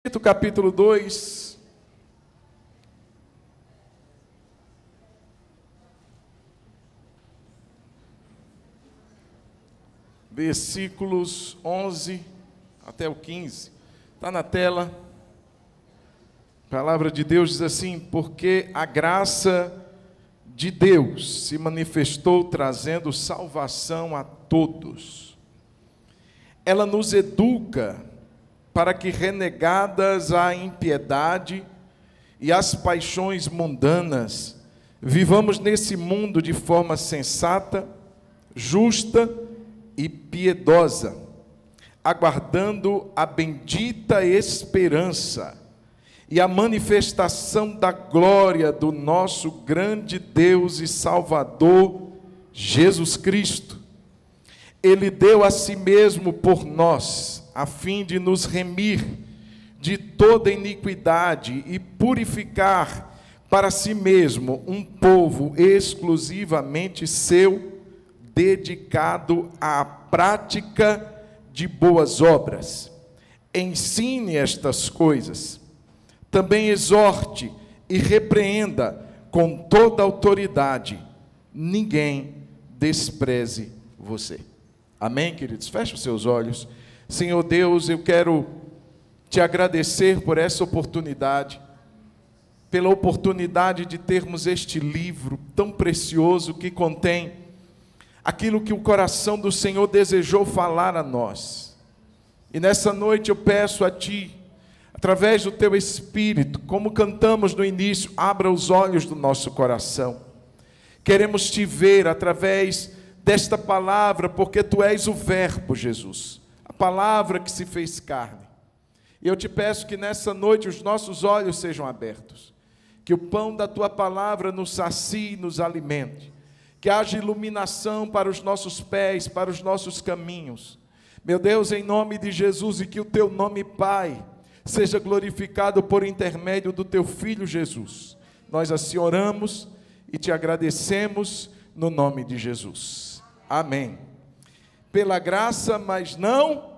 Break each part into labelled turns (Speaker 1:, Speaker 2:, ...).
Speaker 1: Tito capítulo 2, versículos 11 até o 15, está na tela. A palavra de Deus diz assim: porque a graça de Deus se manifestou trazendo salvação a todos. Ela nos educa para que, renegadas a impiedade e as paixões mundanas, vivamos nesse mundo de forma sensata, justa e piedosa, aguardando a bendita esperança e a manifestação da glória do nosso grande Deus e Salvador, Jesus Cristo. Ele deu a si mesmo por nós, a fim de nos remir de toda iniquidade e purificar para si mesmo um povo exclusivamente seu, dedicado à prática de boas obras. Ensine estas coisas, também exorte e repreenda com toda autoridade. Ninguém despreze você. Amém, queridos? Feche os seus olhos. Senhor Deus, eu quero te agradecer por essa oportunidade, pela oportunidade de termos este livro tão precioso que contém aquilo que o coração do Senhor desejou falar a nós. E nessa noite eu peço a Ti, através do Teu Espírito, como cantamos no início, abra os olhos do nosso coração. Queremos Te ver através desta palavra, porque Tu és o Verbo, Jesus. A palavra que se fez carne. E eu te peço que nessa noite os nossos olhos sejam abertos, que o pão da tua palavra nos sacie e nos alimente, que haja iluminação para os nossos pés, para os nossos caminhos. Meu Deus, em nome de Jesus, e que o teu nome, Pai, seja glorificado por intermédio do teu Filho Jesus. Nós assim oramos e te agradecemos no nome de Jesus. Amém. Pela graça, mas não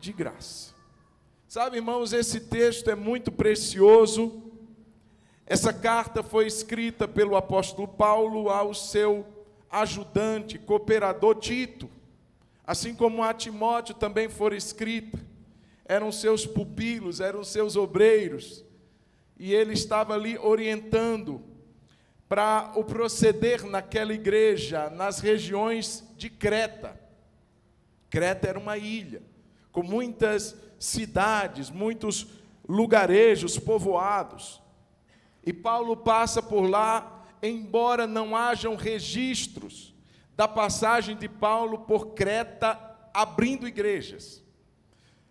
Speaker 1: de graça. Sabe, irmãos, esse texto é muito precioso. Essa carta foi escrita pelo apóstolo Paulo ao seu ajudante, cooperador Tito, assim como a Timóteo também foi escrita. Eram seus pupilos, eram seus obreiros, e ele estava ali orientando para o proceder naquela igreja, nas regiões de Creta. Creta era uma ilha, com muitas cidades, muitos lugarejos povoados. E Paulo passa por lá, embora não hajam registros da passagem de Paulo por Creta, abrindo igrejas.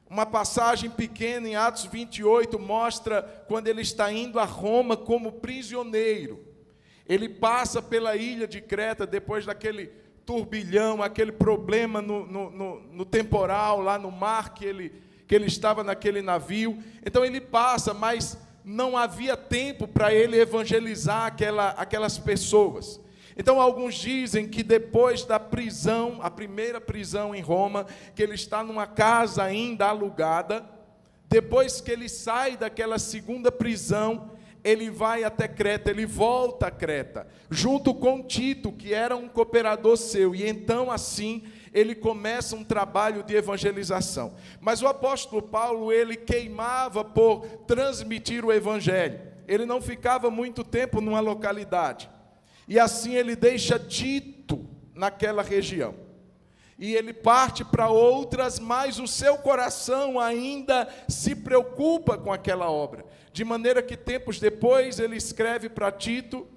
Speaker 1: Uma passagem pequena em Atos 28 mostra quando ele está indo a Roma como prisioneiro. Ele passa pela ilha de Creta, depois daquele turbilhão, aquele problema no temporal, lá no mar, que ele estava naquele navio. Então ele passa, mas não havia tempo para ele evangelizar aquelas pessoas. Então alguns dizem que depois da prisão, a primeira prisão em Roma, que ele está numa casa ainda alugada, depois que ele sai daquela segunda prisão, ele vai até Creta, ele volta a Creta, junto com Tito, que era um cooperador seu, e então assim ele começa um trabalho de evangelização. Mas o apóstolo Paulo, ele queimava por transmitir o evangelho, ele não ficava muito tempo numa localidade, e assim ele deixa Tito naquela região, e ele parte para outras, mas o seu coração ainda se preocupa com aquela obra, de maneira que tempos depois ele escreve para Tito,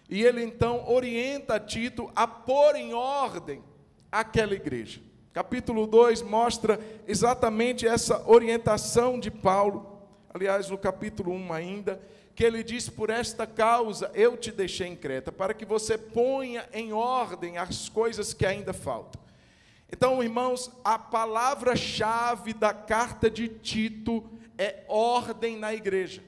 Speaker 1: e ele então orienta Tito a pôr em ordem aquela igreja. Capítulo 2 mostra exatamente essa orientação de Paulo, aliás, no capítulo 1 ainda, que ele diz: por esta causa eu te deixei em Creta, para que você ponha em ordem as coisas que ainda faltam. Então, irmãos, a palavra-chave da carta de Tito é ordem na igreja.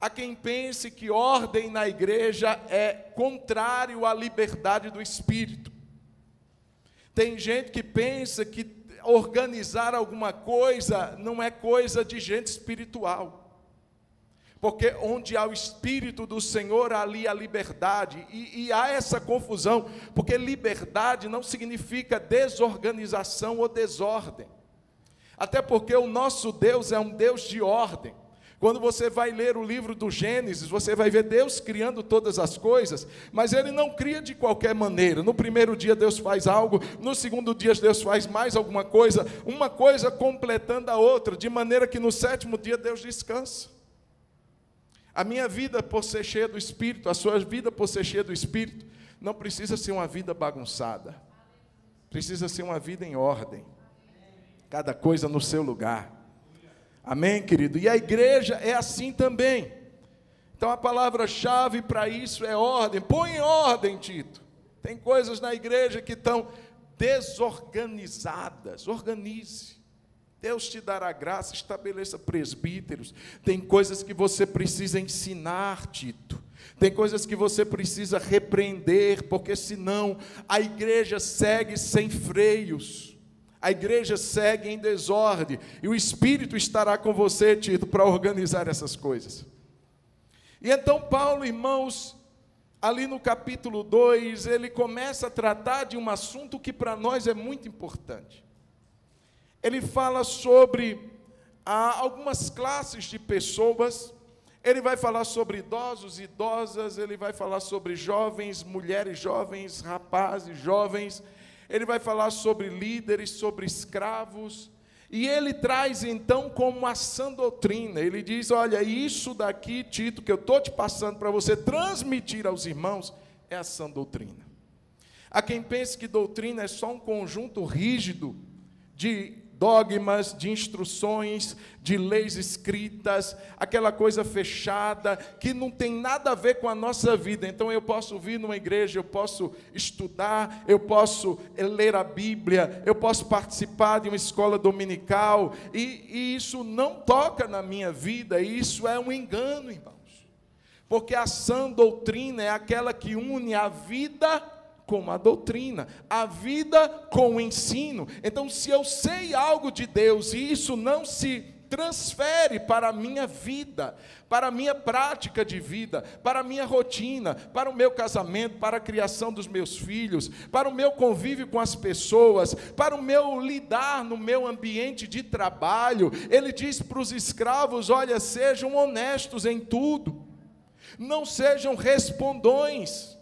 Speaker 1: Há quem pense que ordem na igreja é contrário à liberdade do espírito. Tem gente que pensa que organizar alguma coisa não é coisa de gente espiritual. Porque onde há o Espírito do Senhor, ali há liberdade. E há essa confusão, porque liberdade não significa desorganização ou desordem. Até porque o nosso Deus é um Deus de ordem. Quando você vai ler o livro do Gênesis, você vai ver Deus criando todas as coisas, mas Ele não cria de qualquer maneira. No primeiro dia Deus faz algo, no segundo dia Deus faz mais alguma coisa, uma coisa completando a outra, de maneira que no sétimo dia Deus descansa. A minha vida, por ser cheia do Espírito, a sua vida, por ser cheia do Espírito, não precisa ser uma vida bagunçada, precisa ser uma vida em ordem, cada coisa no seu lugar. Amém, querido? E a igreja é assim também. Então a palavra-chave para isso é ordem. Põe em ordem, Tito. Tem coisas na igreja que estão desorganizadas. Organize. Deus te dará graça, estabeleça presbíteros. Tem coisas que você precisa ensinar, Tito. Tem coisas que você precisa repreender, porque senão a igreja segue sem freios. A igreja segue em desordem, e o Espírito estará com você, Tito, para organizar essas coisas. E então Paulo, irmãos, ali no capítulo 2, ele começa a tratar de um assunto que para nós é muito importante. Ele fala sobre algumas classes de pessoas, ele vai falar sobre idosos e idosas, ele vai falar sobre jovens, mulheres jovens, rapazes jovens, ele vai falar sobre líderes, sobre escravos, e ele traz então como a sã doutrina. Ele diz: olha, isso daqui, Tito, que eu estou te passando para você transmitir aos irmãos, é a sã doutrina. Há quem pense que doutrina é só um conjunto rígido de dogmas, de instruções, de leis escritas, aquela coisa fechada, que não tem nada a ver com a nossa vida. Então eu posso vir numa igreja, eu posso estudar, eu posso ler a Bíblia, eu posso participar de uma escola dominical, e isso não toca na minha vida, e isso é um engano, irmãos. Porque a sã doutrina é aquela que une a vida com a doutrina, a vida com o ensino. Então, se eu sei algo de Deus e isso não se transfere para a minha vida, para a minha prática de vida, para a minha rotina, para o meu casamento, para a criação dos meus filhos, para o meu convívio com as pessoas, para o meu lidar no meu ambiente de trabalho, ele diz para os escravos: olha, sejam honestos em tudo, não sejam respondões,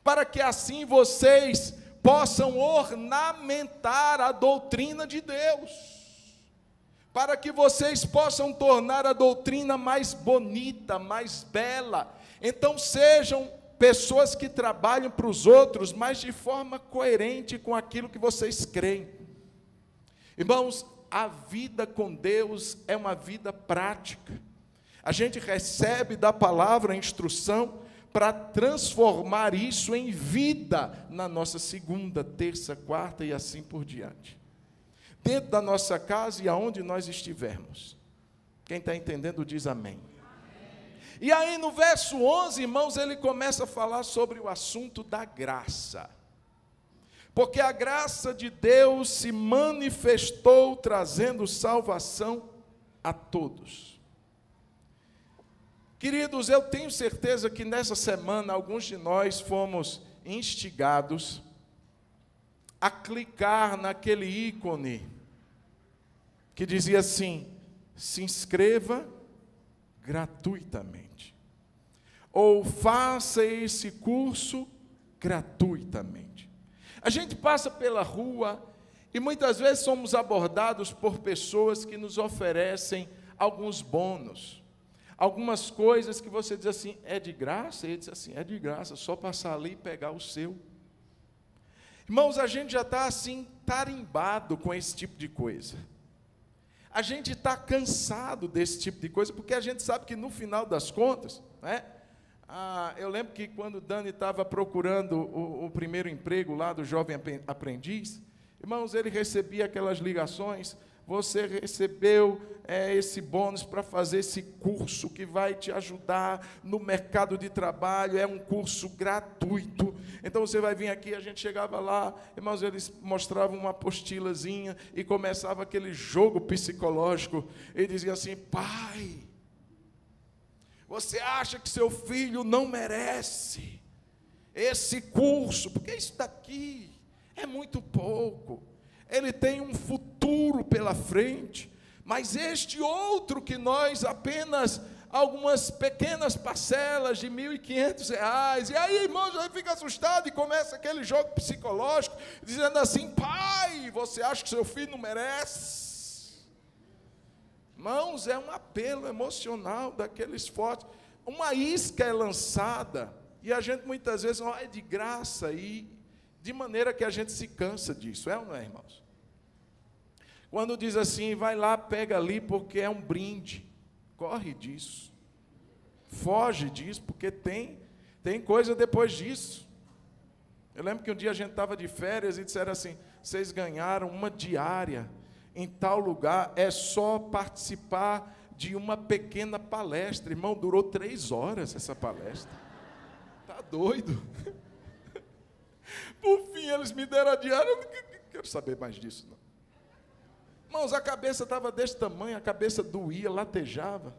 Speaker 1: para que assim vocês possam ornamentar a doutrina de Deus, para que vocês possam tornar a doutrina mais bonita, mais bela. Então sejam pessoas que trabalham para os outros, mas de forma coerente com aquilo que vocês creem. Irmãos, a vida com Deus é uma vida prática. A gente recebe da palavra a instrução para transformar isso em vida na nossa segunda, terça, quarta e assim por diante. Dentro da nossa casa e aonde nós estivermos. Quem está entendendo diz amém. E aí no verso 11, irmãos, ele começa a falar sobre o assunto da graça. Porque a graça de Deus se manifestou trazendo salvação a todos. Queridos, eu tenho certeza que nessa semana alguns de nós fomos instigados a clicar naquele ícone que dizia assim: se inscreva gratuitamente, ou faça esse curso gratuitamente. A gente passa pela rua e muitas vezes somos abordados por pessoas que nos oferecem alguns bônus, algumas coisas que você diz assim: é de graça? E ele diz assim: é de graça, só passar ali e pegar o seu. Irmãos, a gente já está assim, tarimbado com esse tipo de coisa. A gente está cansado desse tipo de coisa, porque a gente sabe que no final das contas, né? Eu lembro que quando Dani estava procurando o primeiro emprego lá do jovem aprendiz, irmãos, ele recebia aquelas ligações: você recebeu esse bônus para fazer esse curso que vai te ajudar no mercado de trabalho, é um curso gratuito. Então você vai vir aqui, a gente chegava lá, irmãos, eles mostravam uma apostilazinha e começava aquele jogo psicológico, e dizia assim: pai, você acha que seu filho não merece esse curso? Porque isso daqui é muito pouco. Ele tem um futuro pela frente, mas este outro que nós apenas algumas pequenas parcelas de R$ 1.500, e aí, irmão, já fica assustado e começa aquele jogo psicológico, dizendo assim: pai, você acha que seu filho não merece? Irmãos, é um apelo emocional daqueles fortes. Uma isca é lançada, e a gente muitas vezes, é de graça, e de maneira que a gente se cansa disso, é ou não é, irmãos? Quando diz assim: vai lá, pega ali, porque é um brinde, corre disso, foge disso, porque tem coisa depois disso. Eu lembro que um dia a gente estava de férias e disseram assim: vocês ganharam uma diária em tal lugar, é só participar de uma pequena palestra. Irmão, durou 3 horas essa palestra. Tá doido? Por fim, eles me deram a diária, eu não quero saber mais disso, não. Irmãos, a cabeça estava desse tamanho, a cabeça doía, latejava.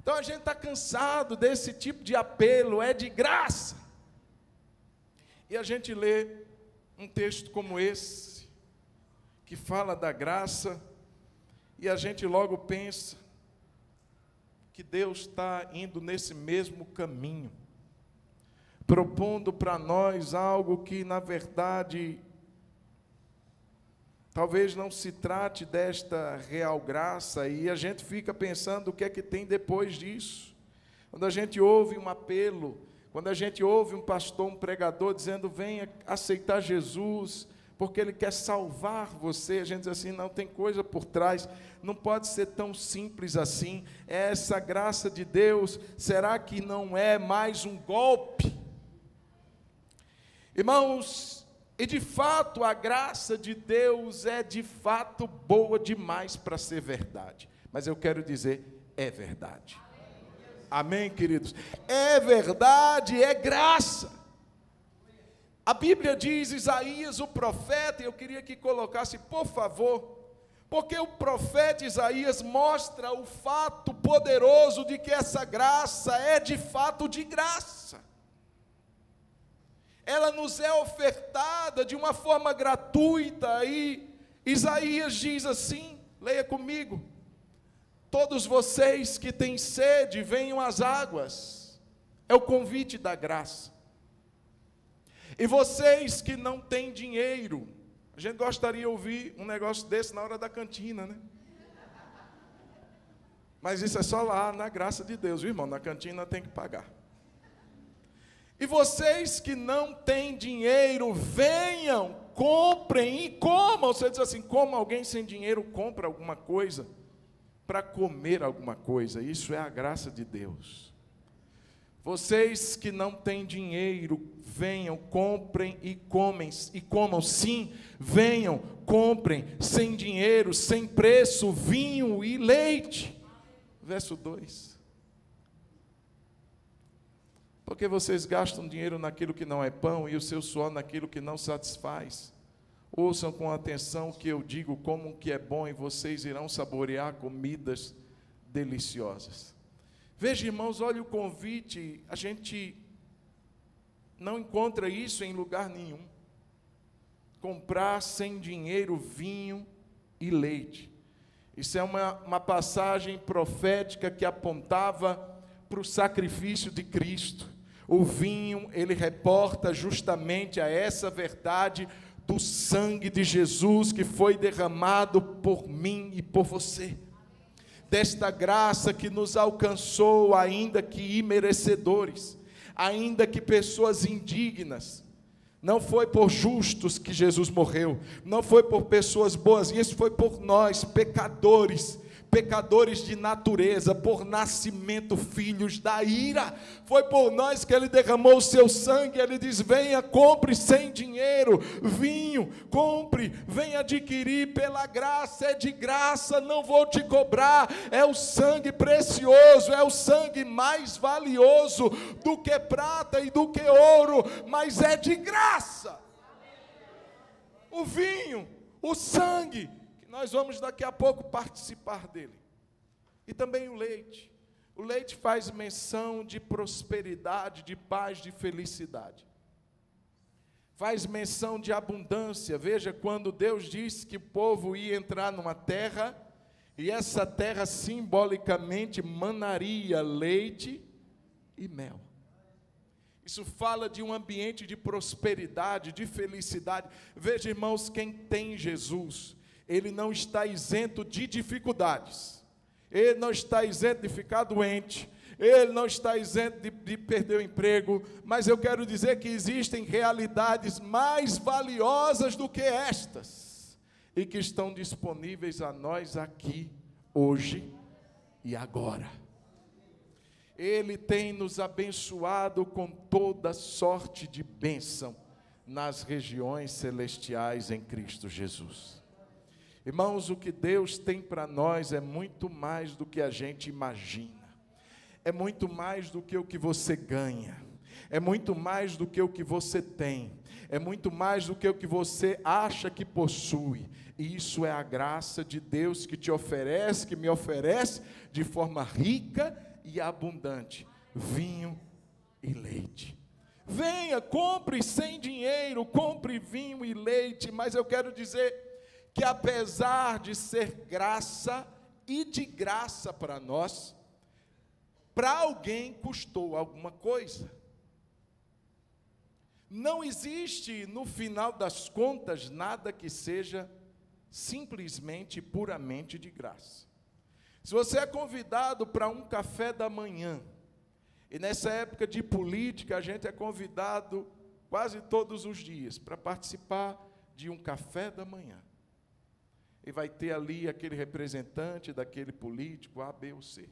Speaker 1: Então a gente está cansado desse tipo de apelo, é de graça. E a gente lê um texto como esse, que fala da graça, e a gente logo pensa que Deus está indo nesse mesmo caminho, propondo para nós algo que, na verdade, talvez não se trate desta real graça, e a gente fica pensando o que é que tem depois disso. Quando a gente ouve um apelo, quando a gente ouve um pastor, um pregador dizendo: venha aceitar Jesus, porque Ele quer salvar você, a gente diz assim: não, tem coisa por trás, não pode ser tão simples assim. Essa graça de Deus, será que não é mais um golpe? Irmãos, e de fato a graça de Deus é de fato boa demais para ser verdade, mas eu quero dizer, é verdade. Amém, queridos? É verdade, é graça. A Bíblia diz, Isaías, o profeta, e eu queria que colocasse, por favor, porque o profeta Isaías mostra o fato poderoso de que essa graça é de fato de graça. Ela nos é ofertada de uma forma gratuita, e Isaías diz assim, leia comigo: todos vocês que têm sede, venham às águas. É o convite da graça. E vocês que não têm dinheiro, a gente gostaria de ouvir um negócio desse na hora da cantina, né? Mas isso é só lá na graça de Deus, viu, irmão? Na cantina tem que pagar. E vocês que não têm dinheiro, venham, comprem e comam. Você diz assim: como alguém sem dinheiro compra alguma coisa para comer alguma coisa? Isso é a graça de Deus. Vocês que não têm dinheiro, venham, comprem e comam. Sim, venham, comprem, sem dinheiro, sem preço, vinho e leite. Verso 2. Porque vocês gastam dinheiro naquilo que não é pão e o seu suor naquilo que não satisfaz. Ouçam com atenção o que eu digo, como que é bom, e vocês irão saborear comidas deliciosas. Veja, irmãos, olha o convite, a gente não encontra isso em lugar nenhum. Comprar sem dinheiro vinho e leite. Isso é uma passagem profética que apontava para o sacrifício de Cristo. O vinho, ele reporta justamente a essa verdade do sangue de Jesus que foi derramado por mim e por você. Desta graça que nos alcançou, ainda que imerecedores, ainda que pessoas indignas. Não foi por justos que Jesus morreu, não foi por pessoas boas, isso foi por nós, pecadores, pecadores de natureza, por nascimento filhos da ira. Foi por nós que ele derramou o seu sangue. Ele diz: venha, compre sem dinheiro, vinho, compre, venha adquirir pela graça, é de graça, não vou te cobrar. É o sangue precioso, é o sangue mais valioso do que prata e do que ouro, mas é de graça. O vinho, o sangue, nós vamos daqui a pouco participar dele. E também o leite. O leite faz menção de prosperidade, de paz, de felicidade. Faz menção de abundância. Veja, quando Deus disse que o povo ia entrar numa terra, e essa terra simbolicamente manaria leite e mel. Isso fala de um ambiente de prosperidade, de felicidade. Veja, irmãos, quem tem Jesus, ele não está isento de dificuldades, ele não está isento de ficar doente, ele não está isento de perder o emprego, mas eu quero dizer que existem realidades mais valiosas do que estas, e que estão disponíveis a nós aqui, hoje e agora. Ele tem nos abençoado com toda sorte de bênção nas regiões celestiais em Cristo Jesus. Irmãos, o que Deus tem para nós é muito mais do que a gente imagina, é muito mais do que o que você ganha, é muito mais do que o que você tem, é muito mais do que o que você acha que possui. E isso é a graça de Deus que te oferece, que me oferece de forma rica e abundante, vinho e leite. Venha, compre sem dinheiro, compre vinho e leite, mas eu quero dizer que apesar de ser graça e de graça para nós, para alguém custou alguma coisa. Não existe, no final das contas, nada que seja simplesmente, puramente de graça. Se você é convidado para um café da manhã, e nessa época de política, a gente é convidado quase todos os dias para participar de um café da manhã. E vai ter ali aquele representante daquele político, A, B ou C.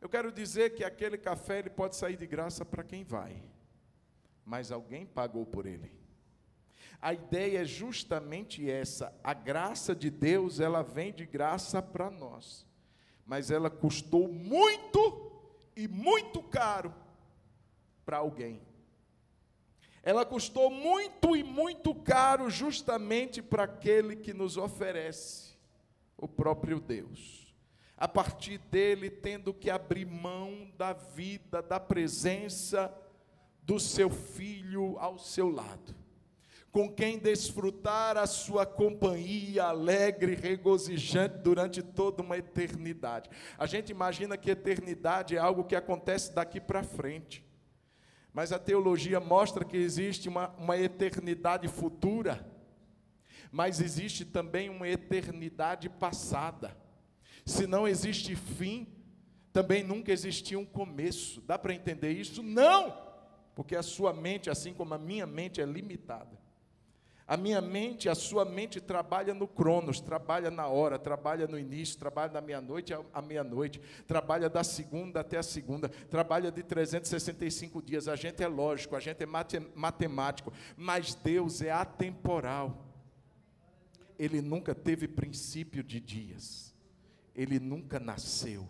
Speaker 1: Eu quero dizer que aquele café ele pode sair de graça para quem vai, mas alguém pagou por ele. A ideia é justamente essa: a graça de Deus, ela vem de graça para nós, mas ela custou muito e muito caro para alguém. Ela custou muito e muito caro justamente para aquele que nos oferece, o próprio Deus. A partir dele, tendo que abrir mão da vida, da presença do seu Filho ao seu lado, com quem desfrutar a sua companhia alegre, regozijante durante toda uma eternidade. A gente imagina que eternidade é algo que acontece daqui para frente. Mas a teologia mostra que existe uma eternidade futura, mas existe também uma eternidade passada. Se não existe fim, também nunca existiu um começo. Dá para entender isso? Não! Porque a sua mente, assim como a minha mente, é limitada. A minha mente, a sua mente trabalha no cronos, trabalha na hora, trabalha no início, trabalha da meia-noite à meia-noite, trabalha da segunda até a segunda, trabalha de 365 dias. A gente é lógico, a gente é matemático, mas Deus é atemporal. Ele nunca teve princípio de dias, ele nunca nasceu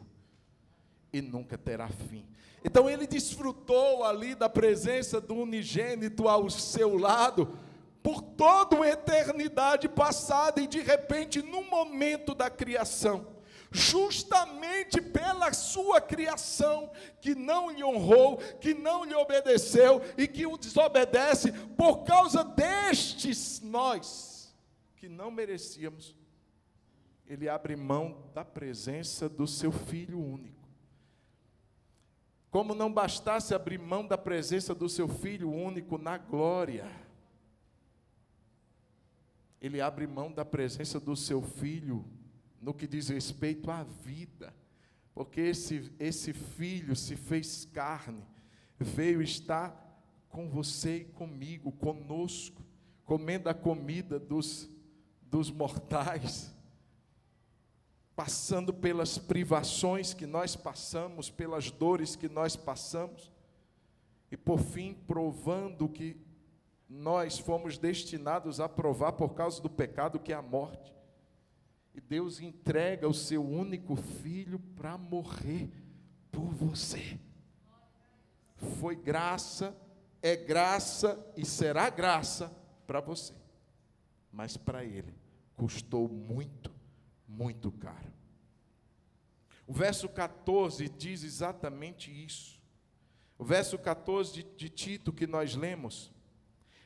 Speaker 1: e nunca terá fim. Então ele desfrutou ali da presença do unigênito ao seu lado, por toda uma eternidade passada, e de repente, no momento da criação, justamente pela sua criação, que não lhe honrou, que não lhe obedeceu, e que o desobedece, por causa destes nós, que não merecíamos, ele abre mão da presença do seu Filho único. Como não bastasse abrir mão da presença do seu Filho único na glória, ele abre mão da presença do seu Filho no que diz respeito à vida, porque esse Filho se fez carne, veio estar com você e comigo, conosco, comendo a comida dos mortais, passando pelas privações que nós passamos, pelas dores que nós passamos, e por fim provando que nós fomos destinados a provar por causa do pecado, que é a morte. E Deus entrega o seu único filho para morrer por você. Foi graça, é graça e será graça para você. Mas para ele custou muito, muito caro. O verso 14 diz exatamente isso. O verso 14 de Tito que nós lemos,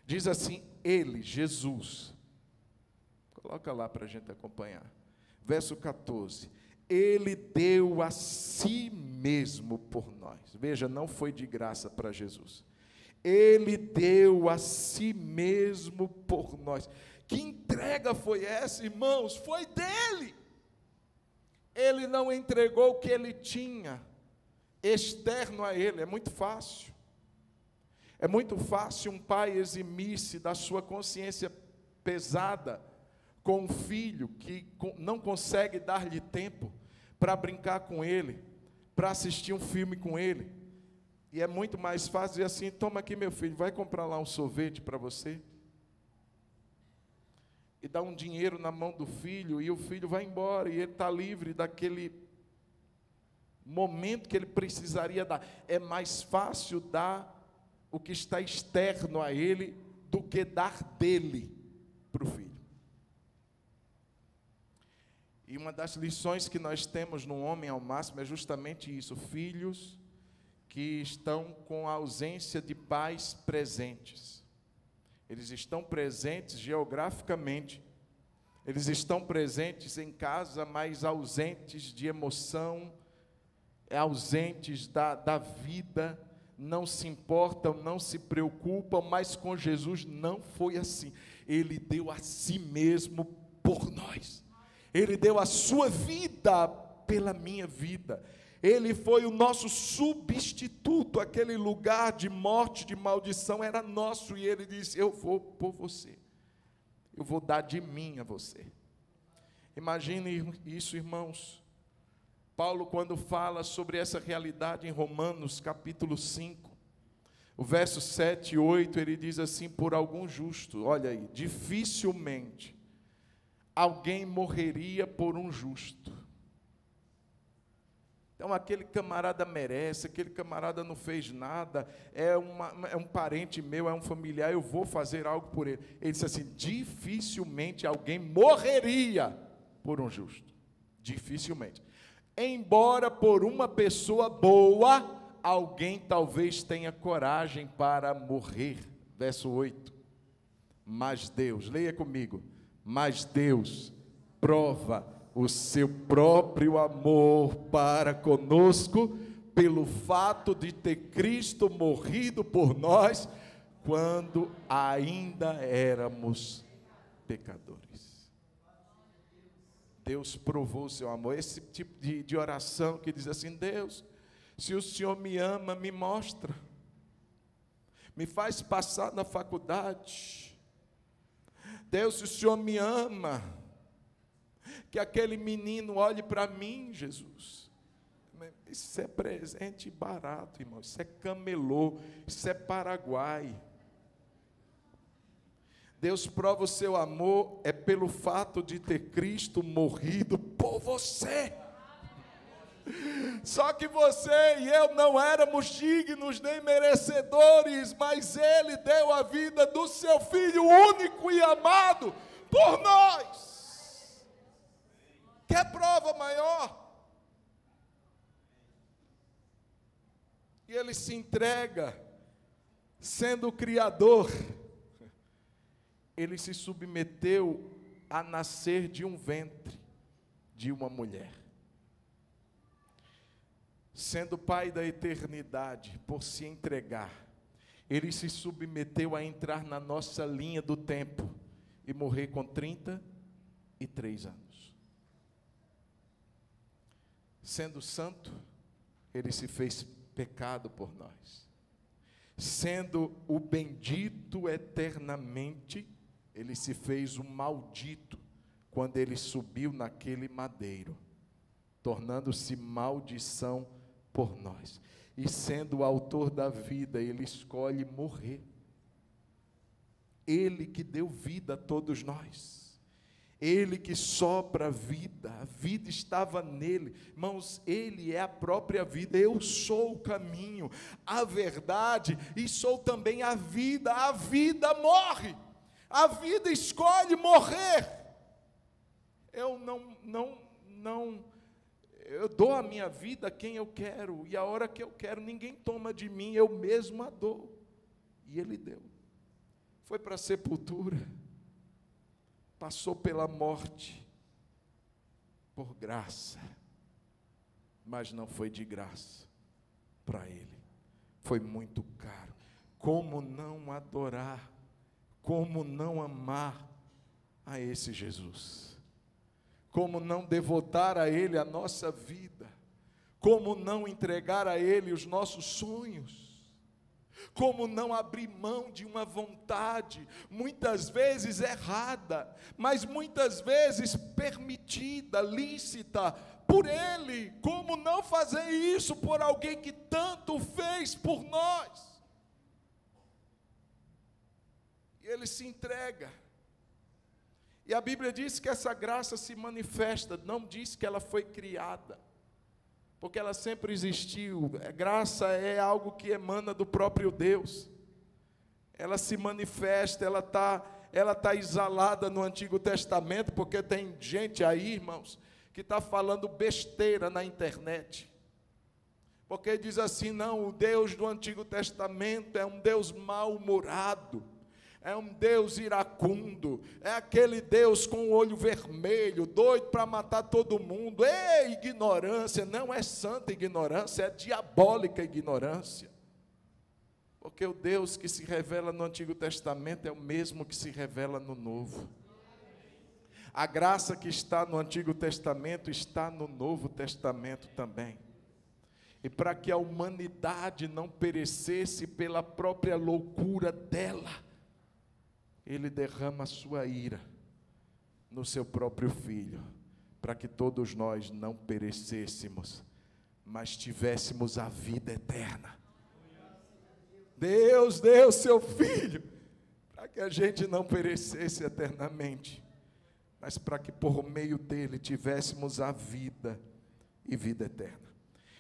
Speaker 1: diz assim: ele, Jesus, coloca lá para a gente acompanhar. Verso 14: ele deu a si mesmo por nós. Veja, não foi de graça para Jesus. Ele deu a si mesmo por nós. Que entrega foi essa, irmãos? Foi dele. Ele não entregou o que ele tinha externo a ele. É muito fácil. É muito fácil um pai eximir-se da sua consciência pesada com um filho que não consegue dar-lhe tempo para brincar com ele, para assistir um filme com ele. E é muito mais fácil dizer assim: toma aqui, meu filho, vai comprar lá um sorvete para você. E dá um dinheiro na mão do filho, e o filho vai embora, e ele está livre daquele momento que ele precisaria dar. É mais fácil dar o que está externo a ele do que dar dele para o filho. E uma das lições que nós temos no Homem ao Máximo é justamente isso: filhos que estão com a ausência de pais presentes. Eles estão presentes geograficamente, eles estão presentes em casa, mas ausentes de emoção, ausentes da vida, não se importam, não se preocupam. Mas com Jesus não foi assim. Ele deu a si mesmo por nós. Ele deu a sua vida pela minha vida. Ele foi o nosso substituto. Aquele lugar de morte, de maldição era nosso. E ele disse: eu vou por você. Eu vou dar de mim a você. Imagine isso, irmãos. Paulo, quando fala sobre essa realidade em Romanos capítulo 5, o verso 7 e 8, ele diz assim: por algum justo, olha aí, dificilmente alguém morreria por um justo. Então aquele camarada merece, aquele camarada não fez nada, é um parente meu, é um familiar, eu vou fazer algo por ele. Ele disse assim: dificilmente alguém morreria por um justo. Dificilmente. Embora por uma pessoa boa, alguém talvez tenha coragem para morrer. Verso 8. Mas Deus, leia comigo. Mas Deus prova o seu próprio amor para conosco, pelo fato de ter Cristo morrido por nós, quando ainda éramos pecadores. Deus provou o seu amor. Esse tipo de oração que diz assim: Deus, se o Senhor me ama, me mostra, me faz passar na faculdade. Deus, se o Senhor me ama, que aquele menino olhe para mim, Jesus. Isso é presente barato, irmão. Isso é camelô, isso é Paraguai. Deus prova o seu amor é pelo fato de ter Cristo morrido por você. Só que você e eu não éramos dignos nem merecedores, mas Ele deu a vida do seu Filho único e amado por nós. Quer prova maior? E Ele se entrega, sendo o Criador. Ele se submeteu a nascer de um ventre de uma mulher. Sendo Pai da eternidade, por se entregar, Ele se submeteu a entrar na nossa linha do tempo e morrer com 33 anos. Sendo santo, Ele se fez pecado por nós. Sendo o bendito eternamente, Ele se fez o maldito quando Ele subiu naquele madeiro tornando-se maldição por nós. E sendo o autor da vida, ele escolhe morrer. Ele que deu vida a todos nós. Ele que sopra a vida estava nele. Irmãos, ele é a própria vida. Eu sou o caminho, a verdade e sou também a vida. A vida morre. A vida escolhe morrer. Eu eu dou a minha vida a quem eu quero, e a hora que eu quero, ninguém toma de mim, eu mesmo a dou. E ele deu. Foi para a sepultura, passou pela morte, por graça, mas não foi de graça para ele, foi muito caro. Como não adorar, como não amar a esse Jesus? Como não devotar a Ele a nossa vida? Como não entregar a Ele os nossos sonhos? Como não abrir mão de uma vontade, muitas vezes errada, mas muitas vezes permitida, lícita, por Ele? Como não fazer isso por alguém que tanto fez por nós? E Ele se entrega. E a Bíblia diz que essa graça se manifesta, não diz que ela foi criada, porque ela sempre existiu. A graça é algo que emana do próprio Deus. Ela se manifesta, ela tá exalada no Antigo Testamento, porque tem gente aí, irmãos, que está falando besteira na internet. Porque diz assim, não, o Deus do Antigo Testamento é um Deus mal-humorado, é um Deus iracundo, é aquele Deus com o olho vermelho, doido para matar todo mundo. Ei, ignorância! Não é santa ignorância, é diabólica ignorância. Porque o Deus que se revela no Antigo Testamento é o mesmo que se revela no Novo. A graça que está no Antigo Testamento está no Novo Testamento também. E para que a humanidade não perecesse pela própria loucura dela, Ele derrama a sua ira no seu próprio Filho, para que todos nós não perecêssemos, mas tivéssemos a vida eterna. Deus deu seu Filho, para que a gente não perecesse eternamente, mas para que por meio dele tivéssemos a vida e vida eterna.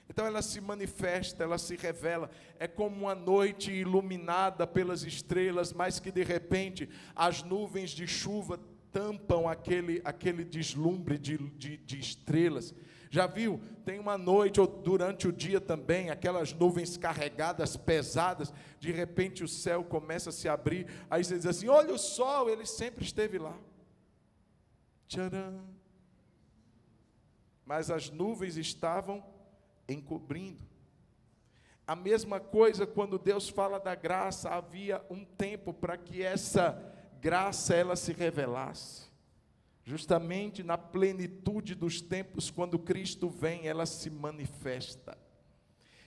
Speaker 1: Então ela se manifesta, ela se revela, é como uma noite iluminada pelas estrelas, mas que de repente as nuvens de chuva tampam aquele deslumbre de estrelas. Já viu? Tem uma noite, ou durante o dia também, aquelas nuvens carregadas, pesadas, de repente o céu começa a se abrir, aí você diz assim, olha o sol, ele sempre esteve lá. Tcharam! Mas as nuvens estavam encobrindo. A mesma coisa quando Deus fala da graça, havia um tempo para que essa graça ela se revelasse. Justamente na plenitude dos tempos, quando Cristo vem, ela se manifesta.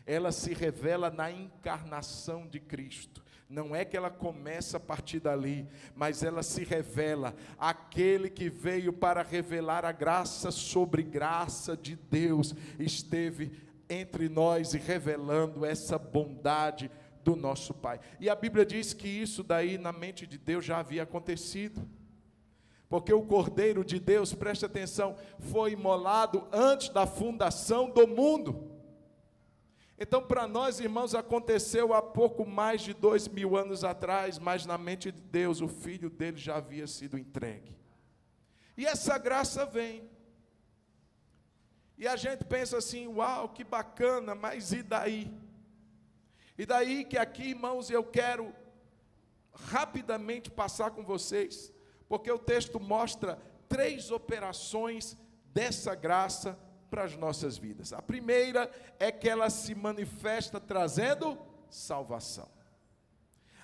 Speaker 1: Ela se revela na encarnação de Cristo. Não é que ela começa a partir dali, mas ela se revela. Aquele que veio para revelar a graça sobre graça de Deus, esteve entre nós e revelando essa bondade do nosso Pai. E a Bíblia diz que isso daí na mente de Deus já havia acontecido. Porque o Cordeiro de Deus, preste atenção, foi imolado antes da fundação do mundo. Então, para nós, irmãos, aconteceu há pouco mais de 2000 anos atrás, mas na mente de Deus, o Filho dele já havia sido entregue. E essa graça vem. E a gente pensa assim, uau, que bacana, mas e daí? E daí que aqui, irmãos, eu quero rapidamente passar com vocês, porque o texto mostra 3 operações dessa graça para as nossas vidas. A primeira é que ela se manifesta trazendo salvação.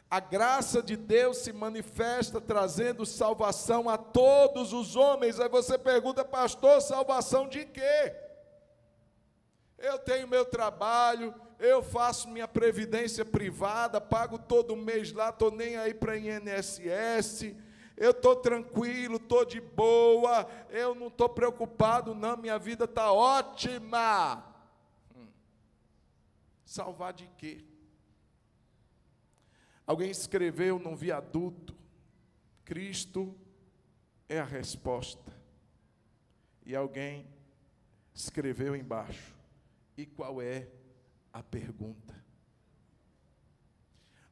Speaker 1: A graça de Deus se manifesta trazendo salvação a todos os homens. Aí você pergunta, pastor, salvação de quê? Eu tenho meu trabalho, eu faço minha previdência privada, pago todo mês lá, estou nem aí para INSS, Eu estou tranquilo, estou de boa, eu não estou preocupado, não, minha vida está ótima. Salvar de quê? Alguém escreveu num viaduto: Cristo é a resposta. E alguém escreveu embaixo: e qual é a pergunta?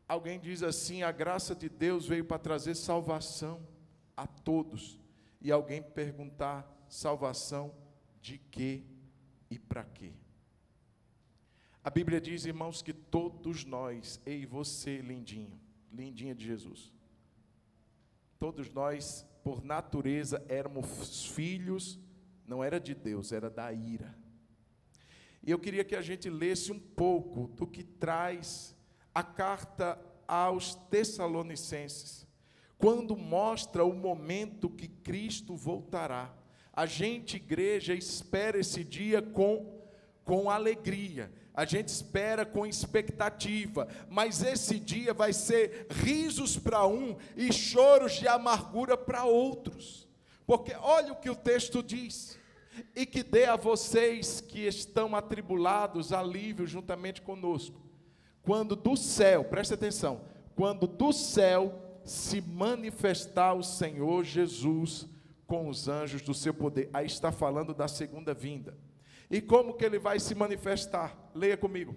Speaker 1: Alguém diz assim: a graça de Deus veio para trazer salvação a todos. E alguém perguntar: salvação de quê e para quê? A Bíblia diz, irmãos, que todos nós, eu e você, lindinho, lindinha de Jesus, todos nós, por natureza, éramos filhos, não era de Deus, era da ira. E eu queria que a gente lesse um pouco do que traz a carta aos Tessalonicenses, quando mostra o momento que Cristo voltará. A gente, igreja, espera esse dia com alegria, a gente espera com expectativa, mas esse dia vai ser risos para um e choros de amargura para outros, porque olha o que o texto diz: e que dê a vocês que estão atribulados alívio juntamente conosco, quando do céu, preste atenção, quando do céu se manifestar o Senhor Jesus com os anjos do seu poder. Aí está falando da segunda vinda. E como que ele vai se manifestar? Leia comigo.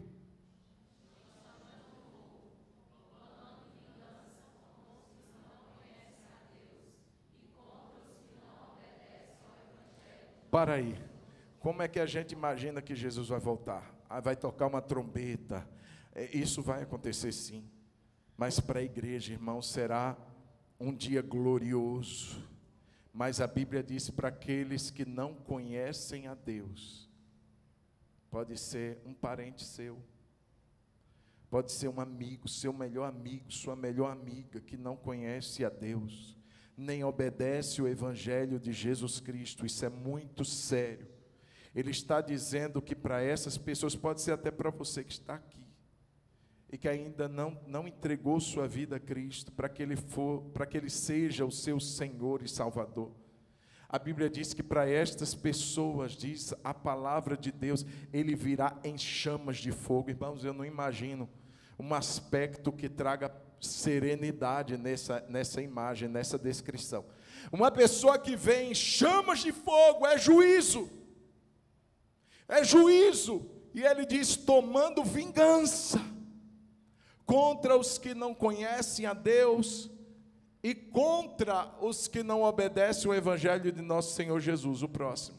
Speaker 1: Para aí. Como é que a gente imagina que Jesus vai voltar? Vai tocar uma trombeta. Isso vai acontecer sim. Mas para a igreja, irmão, será um dia glorioso. Mas a Bíblia diz para aqueles que não conhecem a Deus. Pode ser um parente seu, pode ser um amigo, seu melhor amigo, sua melhor amiga, que não conhece a Deus, nem obedece o Evangelho de Jesus Cristo. Isso é muito sério. Ele está dizendo que para essas pessoas, pode ser até para você que está aqui, e que ainda não entregou sua vida a Cristo, para que Ele seja o seu Senhor e Salvador. A Bíblia diz que para estas pessoas, diz a palavra de Deus, Ele virá em chamas de fogo. Irmãos, eu não imagino um aspecto que traga serenidade nessa imagem, nessa descrição. Uma pessoa que vem em chamas de fogo, é juízo. É juízo. E Ele diz, tomando vingança contra os que não conhecem a Deus e contra os que não obedecem o Evangelho de nosso Senhor Jesus. O próximo: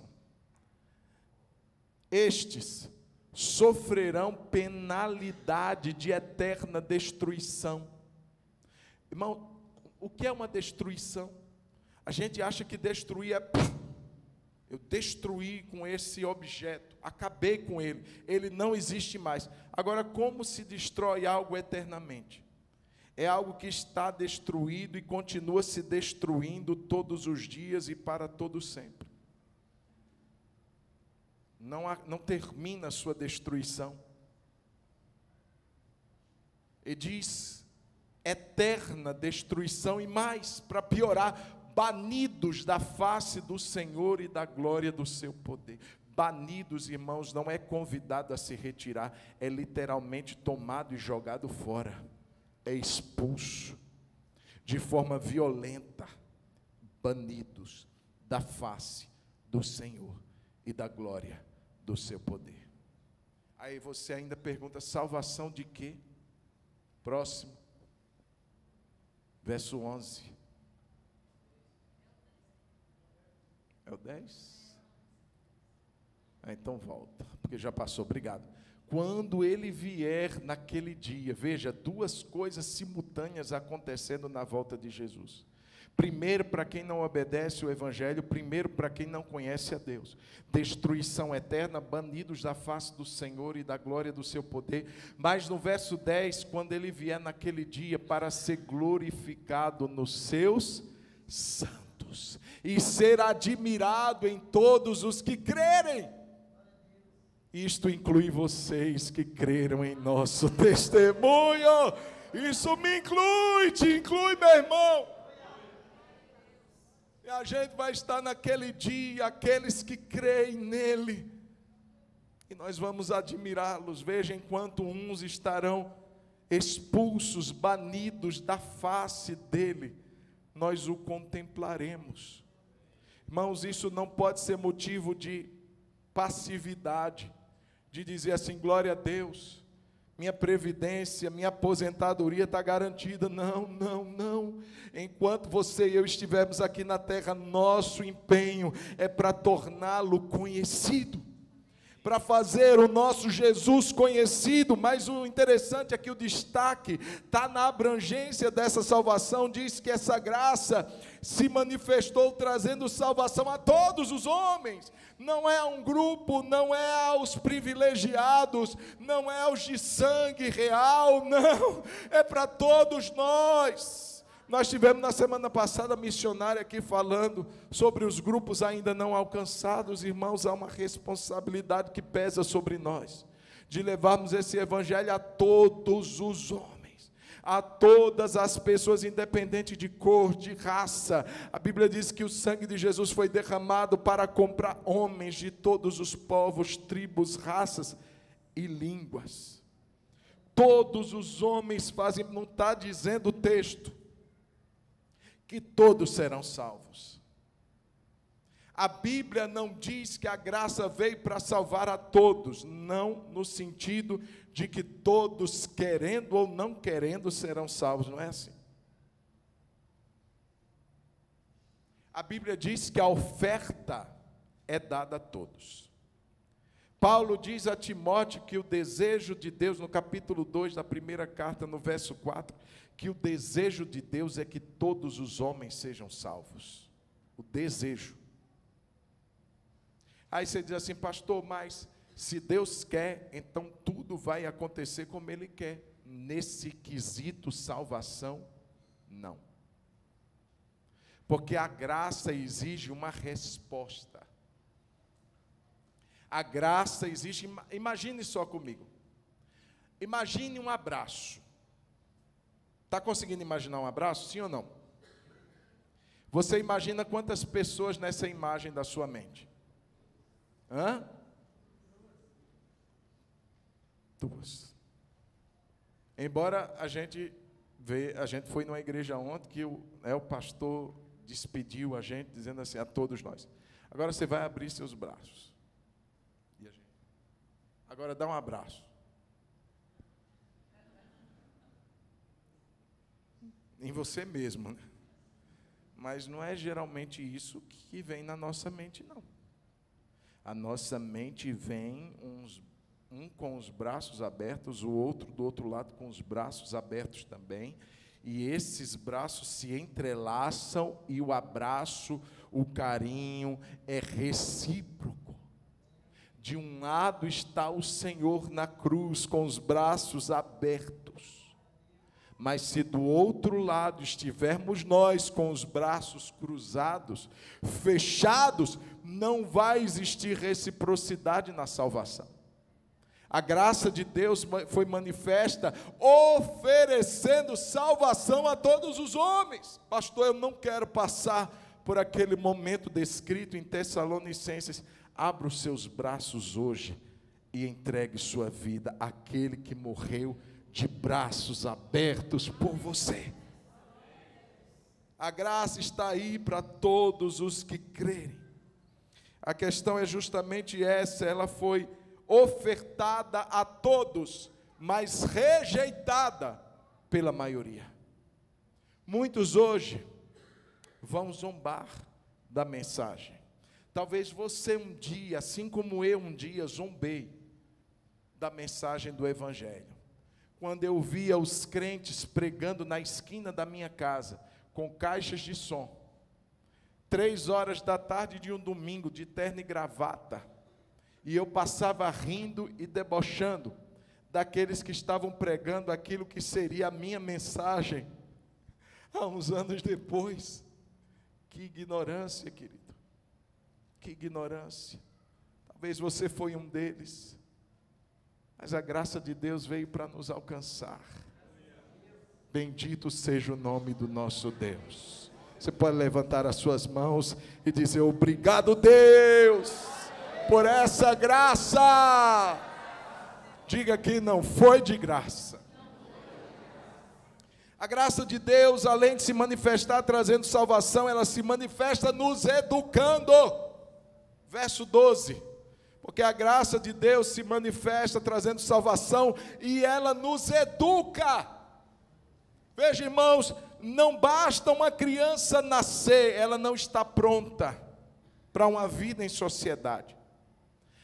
Speaker 1: estes sofrerão penalidade de eterna destruição. Irmão, o que é uma destruição? A gente acha que destruir é: eu destruí com esse objeto, acabei com ele não existe mais. Agora, como se destrói algo eternamente? É algo que está destruído e continua se destruindo todos os dias e para todo sempre. Não termina a sua destruição. E diz eterna destruição, e mais, para piorar, banidos da face do Senhor e da glória do seu poder. Banidos, irmãos, não é convidado a se retirar, é literalmente tomado e jogado fora. É expulso de forma violenta, banidos da face do Senhor e da glória do seu poder. Aí você ainda pergunta: salvação de quê? Próximo, verso 11. É o 10? Então volta, porque já passou, obrigado. Quando ele vier naquele dia, veja, duas coisas simultâneas acontecendo na volta de Jesus. Primeiro, para quem não obedece o Evangelho, primeiro, para quem não conhece a Deus. Destruição eterna, banidos da face do Senhor e da glória do seu poder. Mas no verso 10, quando ele vier naquele dia para ser glorificado nos seus santos e ser admirado em todos os que crerem. Isto inclui vocês que creram em nosso testemunho. Isso me inclui, te inclui, meu irmão. E a gente vai estar naquele dia, aqueles que creem nele, e nós vamos admirá-los. Veja, enquanto uns estarão expulsos, banidos da face dele, nós o contemplaremos. Irmãos, isso não pode ser motivo de passividade, de dizer assim, glória a Deus, minha previdência, minha aposentadoria está garantida. Não, não, não. Enquanto você e eu estivermos aqui na terra, nosso empenho é para torná-lo conhecido, para fazer o nosso Jesus conhecido. Mas o interessante é que o destaque está na abrangência dessa salvação. Diz que essa graça se manifestou trazendo salvação a todos os homens. Não é a um grupo, não é aos privilegiados, não é aos de sangue real, não, é para todos nós. Nós tivemos na semana passada a missionária aqui falando sobre os grupos ainda não alcançados. Irmãos, há uma responsabilidade que pesa sobre nós, de levarmos esse evangelho a todos os homens, a todas as pessoas, independente de cor, de raça. A Bíblia diz que o sangue de Jesus foi derramado para comprar homens de todos os povos, tribos, raças e línguas. Todos os homens fazem, não está dizendo o texto que todos serão salvos. A Bíblia não diz que a graça veio para salvar a todos, não no sentido de que todos, querendo ou não querendo, serão salvos, não é assim. A Bíblia diz que a oferta é dada a todos. Paulo diz a Timóteo que o desejo de Deus, no capítulo 2 da primeira carta, no verso 4, que o desejo de Deus é que todos os homens sejam salvos. O desejo. Aí você diz assim, pastor, mas se Deus quer, então tudo vai acontecer como Ele quer. Nesse quesito salvação, não. Porque a graça exige uma resposta. A graça exige, imagine só comigo. Imagine um abraço. Está conseguindo imaginar um abraço, sim ou não? Você imagina quantas pessoas nessa imagem da sua mente? Hã? 2. Embora a gente foi numa igreja ontem que o pastor despediu a gente, dizendo assim a todos nós: agora você vai abrir seus braços. E a gente, agora dá um abraço. Em você mesmo, né? Mas não é geralmente isso que vem na nossa mente, não. A nossa mente vem um com os braços abertos, o outro do outro lado com os braços abertos também, e esses braços se entrelaçam e o abraço, o carinho é recíproco. De um lado está o Senhor na cruz com os braços abertos. Mas se do outro lado estivermos nós com os braços cruzados, fechados, não vai existir reciprocidade na salvação. A graça de Deus foi manifesta, oferecendo salvação a todos os homens. Pastor, eu não quero passar por aquele momento descrito em Tessalonicenses. Abra os seus braços hoje e entregue sua vida àquele que morreu de braços abertos por você. A graça está aí para todos os que crerem. A questão é justamente essa, ela foi ofertada a todos, mas rejeitada pela maioria. Muitos hoje vão zombar da mensagem. Talvez você um dia, assim como eu um dia, zombei da mensagem do Evangelho. Quando eu via os crentes pregando na esquina da minha casa, com caixas de som, 3 da tarde de um domingo, de terno e gravata, e eu passava rindo e debochando daqueles que estavam pregando aquilo que seria a minha mensagem, há uns anos depois. Que ignorância, querido, que ignorância. Talvez você foi um deles, mas a graça de Deus veio para nos alcançar. Bendito seja o nome do nosso Deus. Você pode levantar as suas mãos e dizer: obrigado, Deus, por essa graça. Diga que não foi de graça. A graça de Deus, além de se manifestar trazendo salvação, ela se manifesta nos educando. Verso 12. Porque a graça de Deus se manifesta trazendo salvação e ela nos educa. Veja, irmãos, não basta uma criança nascer, ela não está pronta para uma vida em sociedade.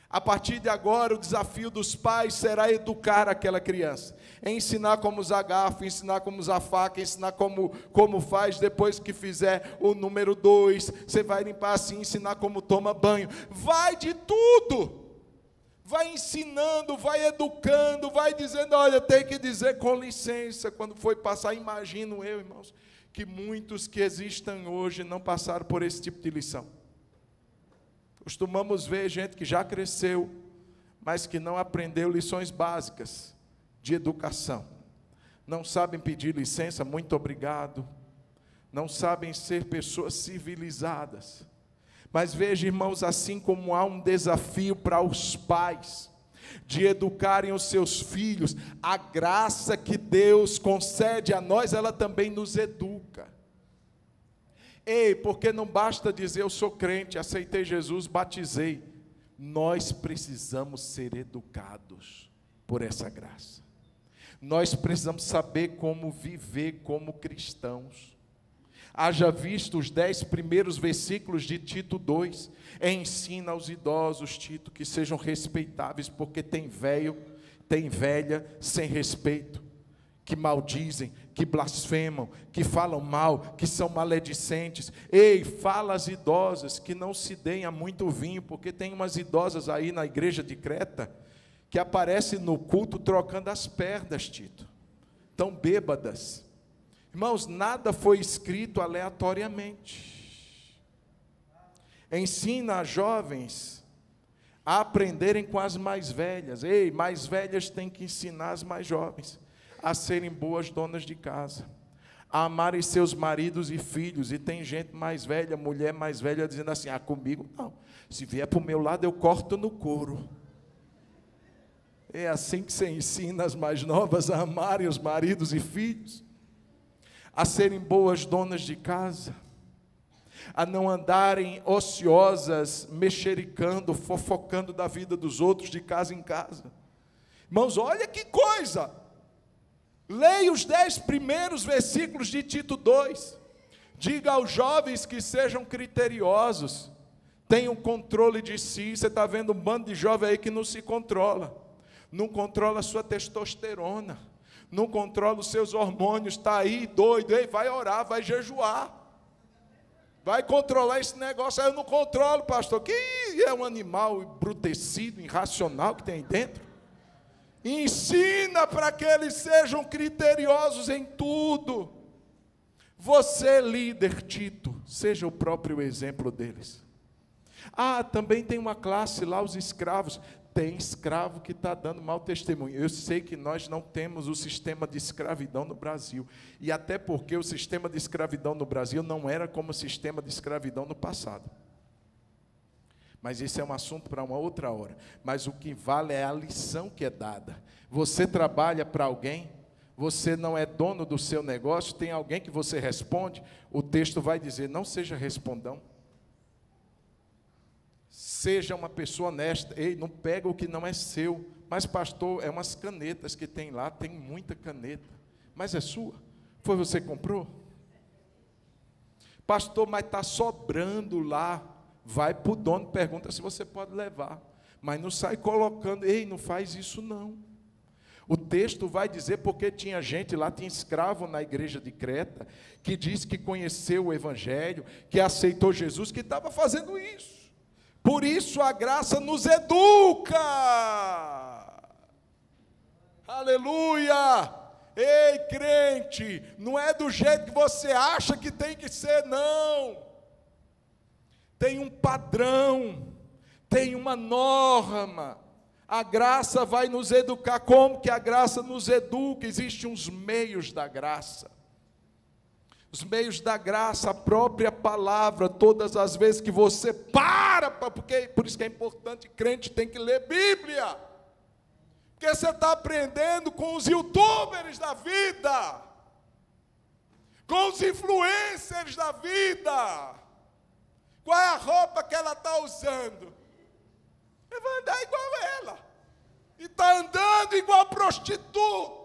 Speaker 1: A partir de agora, o desafio dos pais será educar aquela criança, ensinar como usar garfo, ensinar como usar faca, ensinar como faz depois que fizer o número 2, você vai limpar assim, ensinar como toma banho, vai de tudo, vai ensinando, vai educando, vai dizendo: olha, tem que dizer com licença, quando foi passar. Imagino eu, irmãos, que muitos que existem hoje não passaram por esse tipo de lição. Costumamos ver gente que já cresceu, mas que não aprendeu lições básicas de educação. Não sabem pedir licença, muito obrigado. Não sabem ser pessoas civilizadas. Mas veja, irmãos, assim como há um desafio para os pais de educarem os seus filhos, a graça que Deus concede a nós, ela também nos educa. Ei, porque não basta dizer: eu sou crente, aceitei Jesus, batizei. Nós precisamos ser educados por essa graça. Nós precisamos saber como viver como cristãos. Haja visto os 10 primeiros versículos de Tito 2. Ensina aos idosos, Tito, que sejam respeitáveis, porque tem velha sem respeito, que maldizem, que blasfemam, que falam mal, que são maledicentes. Ei, fala às idosas que não se deem a muito vinho, porque tem umas idosas aí na igreja de Creta, que aparecem no culto trocando as pernas, Tito. Tão bêbadas. Irmãos, nada foi escrito aleatoriamente. Ensina a jovens a aprenderem com as mais velhas. Ei, mais velhas têm que ensinar as mais jovens a serem boas donas de casa, a amarem seus maridos e filhos. E tem gente mais velha, mulher mais velha, dizendo assim: comigo não, se vier para o meu lado eu corto no couro. É assim que você ensina as mais novas a amarem os maridos e filhos, a serem boas donas de casa, a não andarem ociosas, mexericando, fofocando da vida dos outros de casa em casa. Irmãos, olha que coisa! Leia os 10 primeiros versículos de Tito 2. Diga aos jovens que sejam criteriosos, tenham controle de si. Você está vendo um bando de jovem aí que não se controla, não controla a sua testosterona, não controla os seus hormônios, está aí doido. Ei, vai orar, vai jejuar, vai controlar esse negócio. Eu não controlo, pastor, que é um animal embrutecido, irracional que tem aí dentro. Ensina para que eles sejam criteriosos em tudo. Você, líder, Tito, seja o próprio exemplo deles. Também tem uma classe lá, os escravos. Tem escravo que está dando mau testemunho. Eu sei que nós não temos o sistema de escravidão no Brasil. E até porque o sistema de escravidão no Brasil não era como o sistema de escravidão no passado. Mas esse é um assunto para uma outra hora. Mas o que vale é a lição que é dada. Você trabalha para alguém, você não é dono do seu negócio, tem alguém que você responde, o texto vai dizer: não seja respondão. Seja uma pessoa honesta. Ei, não pega o que não é seu. Mas pastor, é umas canetas que tem lá, tem muita caneta. Mas é sua? Foi você que comprou? Pastor, mas está sobrando lá. Vai para o dono, pergunta se você pode levar. Mas não sai colocando: ei, não faz isso não. O texto vai dizer, porque tinha gente lá, tinha escravo na igreja de Creta, que disse que conheceu o Evangelho, que aceitou Jesus, que estava fazendo isso. Por isso a graça nos educa. Aleluia! Ei, crente, não é do jeito que você acha que tem que ser, não. Tem um padrão, tem uma norma. A graça vai nos educar. Como que a graça nos educa? Existem uns meios da graça. Os meios da graça, a própria palavra, todas as vezes que você porque por isso que é importante, crente tem que ler Bíblia. Porque você está aprendendo com os youtubers da vida, com os influencers da vida. Qual é a roupa que ela está usando? Ele vai andar igual a ela. E está andando igual prostituta.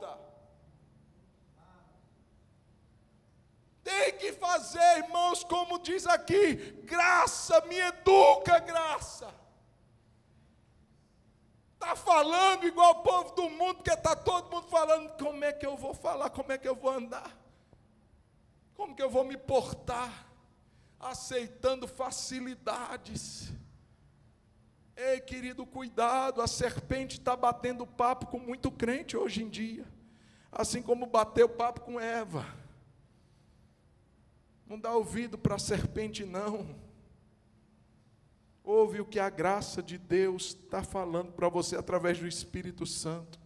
Speaker 1: Tem que fazer, irmãos, como diz aqui, graça, me educa, graça. Está falando igual o povo do mundo, porque está todo mundo falando, como é que eu vou falar, como é que eu vou andar? Como que eu vou me portar? Aceitando facilidades. Ei, querido, cuidado, a serpente está batendo papo com muito crente hoje em dia, assim como bateu papo com Eva. Não dá ouvido para a serpente, não. Ouve o que a graça de Deus está falando para você através do Espírito Santo,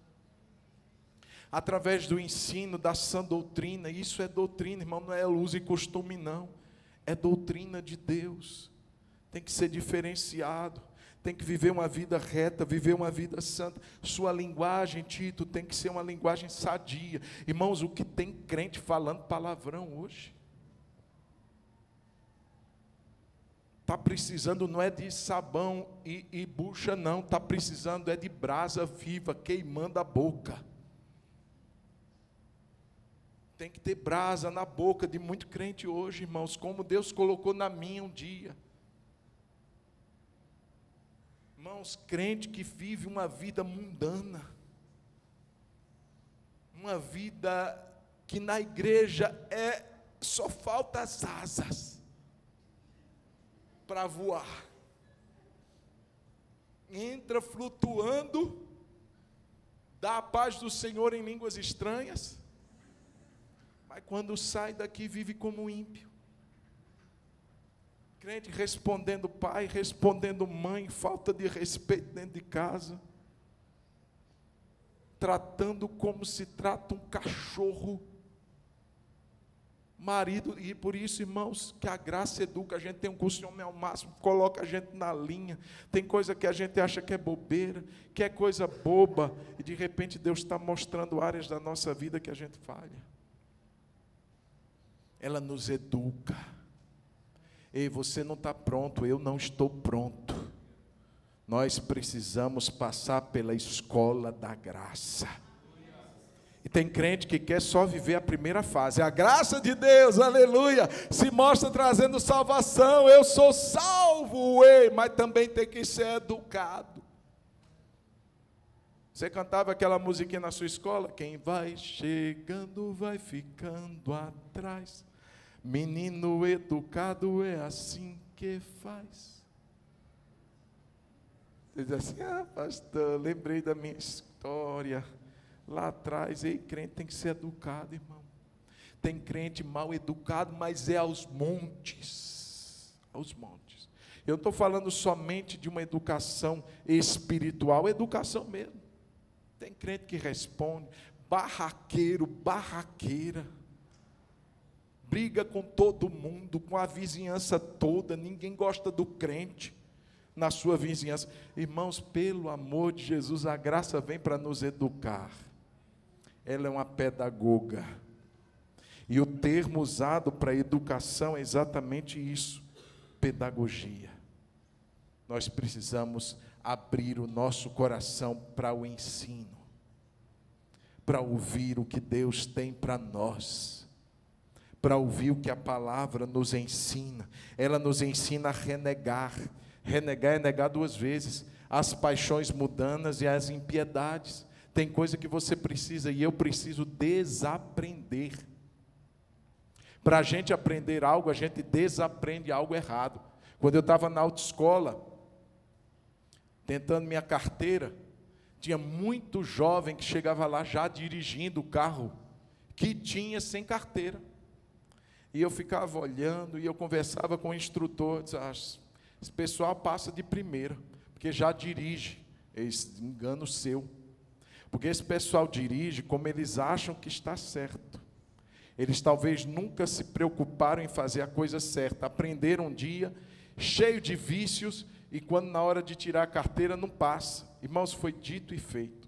Speaker 1: através do ensino da sã doutrina. Isso é doutrina, irmão, não é uso e costume, não. É doutrina de Deus. Tem que ser diferenciado. Tem que viver uma vida reta, viver uma vida santa. Sua linguagem, Tito, tem que ser uma linguagem sadia. Irmãos, o que tem crente falando palavrão hoje? Está precisando não é de sabão e bucha, não. Está precisando é de brasa viva, queimando a boca. Tem que ter brasa na boca de muito crente hoje, irmãos, como Deus colocou na minha um dia. Irmãos, crente que vive uma vida mundana, uma vida que na igreja só falta as asas para voar. Entra flutuando, dá a paz do Senhor em línguas estranhas, mas quando sai daqui vive como ímpio. Crente respondendo pai, respondendo mãe, falta de respeito dentro de casa, tratando como se trata um cachorro. Marido, e por isso, irmãos, que a graça educa. A gente tem um curso de homem ao máximo, coloca a gente na linha. Tem coisa que a gente acha que é bobeira, que é coisa boba, e de repente Deus está mostrando áreas da nossa vida que a gente falha. Ela nos educa. Ei, você não está pronto, eu não estou pronto. Nós precisamos passar pela escola da graça. E tem crente que quer só viver a primeira fase. A graça de Deus, aleluia, se mostra trazendo salvação. Eu sou salvo, mas também tem que ser educado. Você cantava aquela musiquinha na sua escola? Quem vai chegando vai ficando atrás. Menino educado é assim que faz. Você diz assim, pastor, lembrei da minha história. Lá atrás, crente tem que ser educado, irmão. Tem crente mal educado, mas é aos montes. Aos montes. Eu não estou falando somente de uma educação espiritual, é educação mesmo. Tem crente que responde, barraqueiro, barraqueira. Briga com todo mundo, com a vizinhança toda, ninguém gosta do crente na sua vizinhança. Irmãos, pelo amor de Jesus, a graça vem para nos educar. Ela é uma pedagoga. E o termo usado para educação é exatamente isso, pedagogia. Nós precisamos abrir o nosso coração para o ensino, para ouvir o que Deus tem para nós, para ouvir o que a palavra nos ensina. Ela nos ensina a renegar. Renegar é negar duas vezes, as paixões mundanas e as impiedades. Tem coisa que você precisa e eu preciso desaprender. Para a gente aprender algo, a gente desaprende algo errado. Quando eu estava na autoescola, tentando minha carteira, tinha muito jovem que chegava lá já dirigindo o carro que tinha sem carteira. E eu ficava olhando e eu conversava com o instrutor, dizia, esse pessoal passa de primeira, porque já dirige, esse engano seu. Porque esse pessoal dirige como eles acham que está certo. Eles talvez nunca se preocuparam em fazer a coisa certa. Aprenderam um dia, cheio de vícios, e quando na hora de tirar a carteira não passa. Irmãos, foi dito e feito.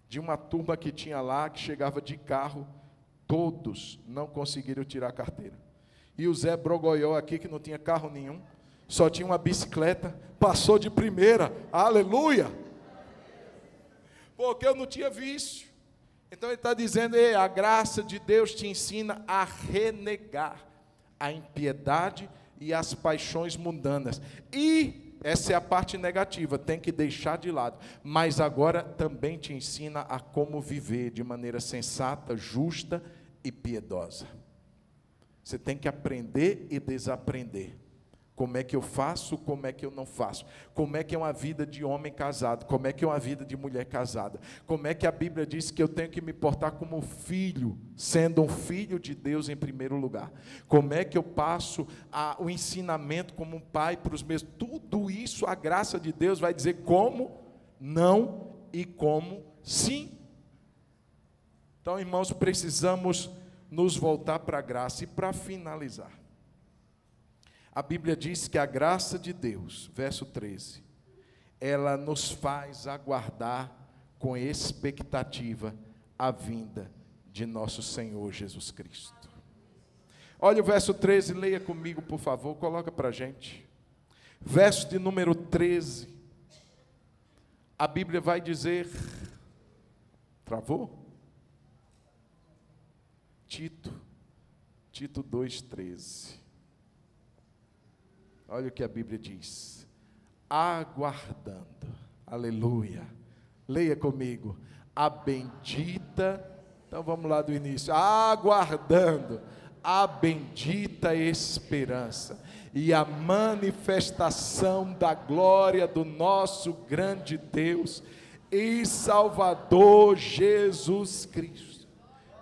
Speaker 1: De uma turma que tinha lá, que chegava de carro, todos não conseguiram tirar a carteira. E o Zé Brogoió aqui, que não tinha carro nenhum, só tinha uma bicicleta, passou de primeira, aleluia! Porque eu não tinha vício. Então ele está dizendo, a graça de Deus te ensina a renegar a impiedade e as paixões mundanas. E essa é a parte negativa, tem que deixar de lado. Mas agora também te ensina a como viver de maneira sensata, justa e piedosa. Você tem que aprender e desaprender. Como é que eu faço, como é que eu não faço. Como é que é uma vida de homem casado, como é que é uma vida de mulher casada. Como é que a Bíblia diz que eu tenho que me portar como filho, sendo um filho de Deus em primeiro lugar. Como é que eu passo o ensinamento como um pai para os meus. Tudo isso a graça de Deus vai dizer como não e como sim. Então, irmãos, precisamos nos voltar para a graça. E para finalizar, a Bíblia diz que a graça de Deus, verso 13, ela nos faz aguardar com expectativa a vinda de nosso Senhor Jesus Cristo. Olha o verso 13, leia comigo, por favor, coloca para a gente. Verso de número 13, a Bíblia vai dizer, travou? Tito 2,13. Olha o que a Bíblia diz. Aguardando, aleluia. Leia comigo. A bendita, então vamos lá do início. Aguardando a bendita esperança e a manifestação da glória do nosso grande Deus e Salvador Jesus Cristo.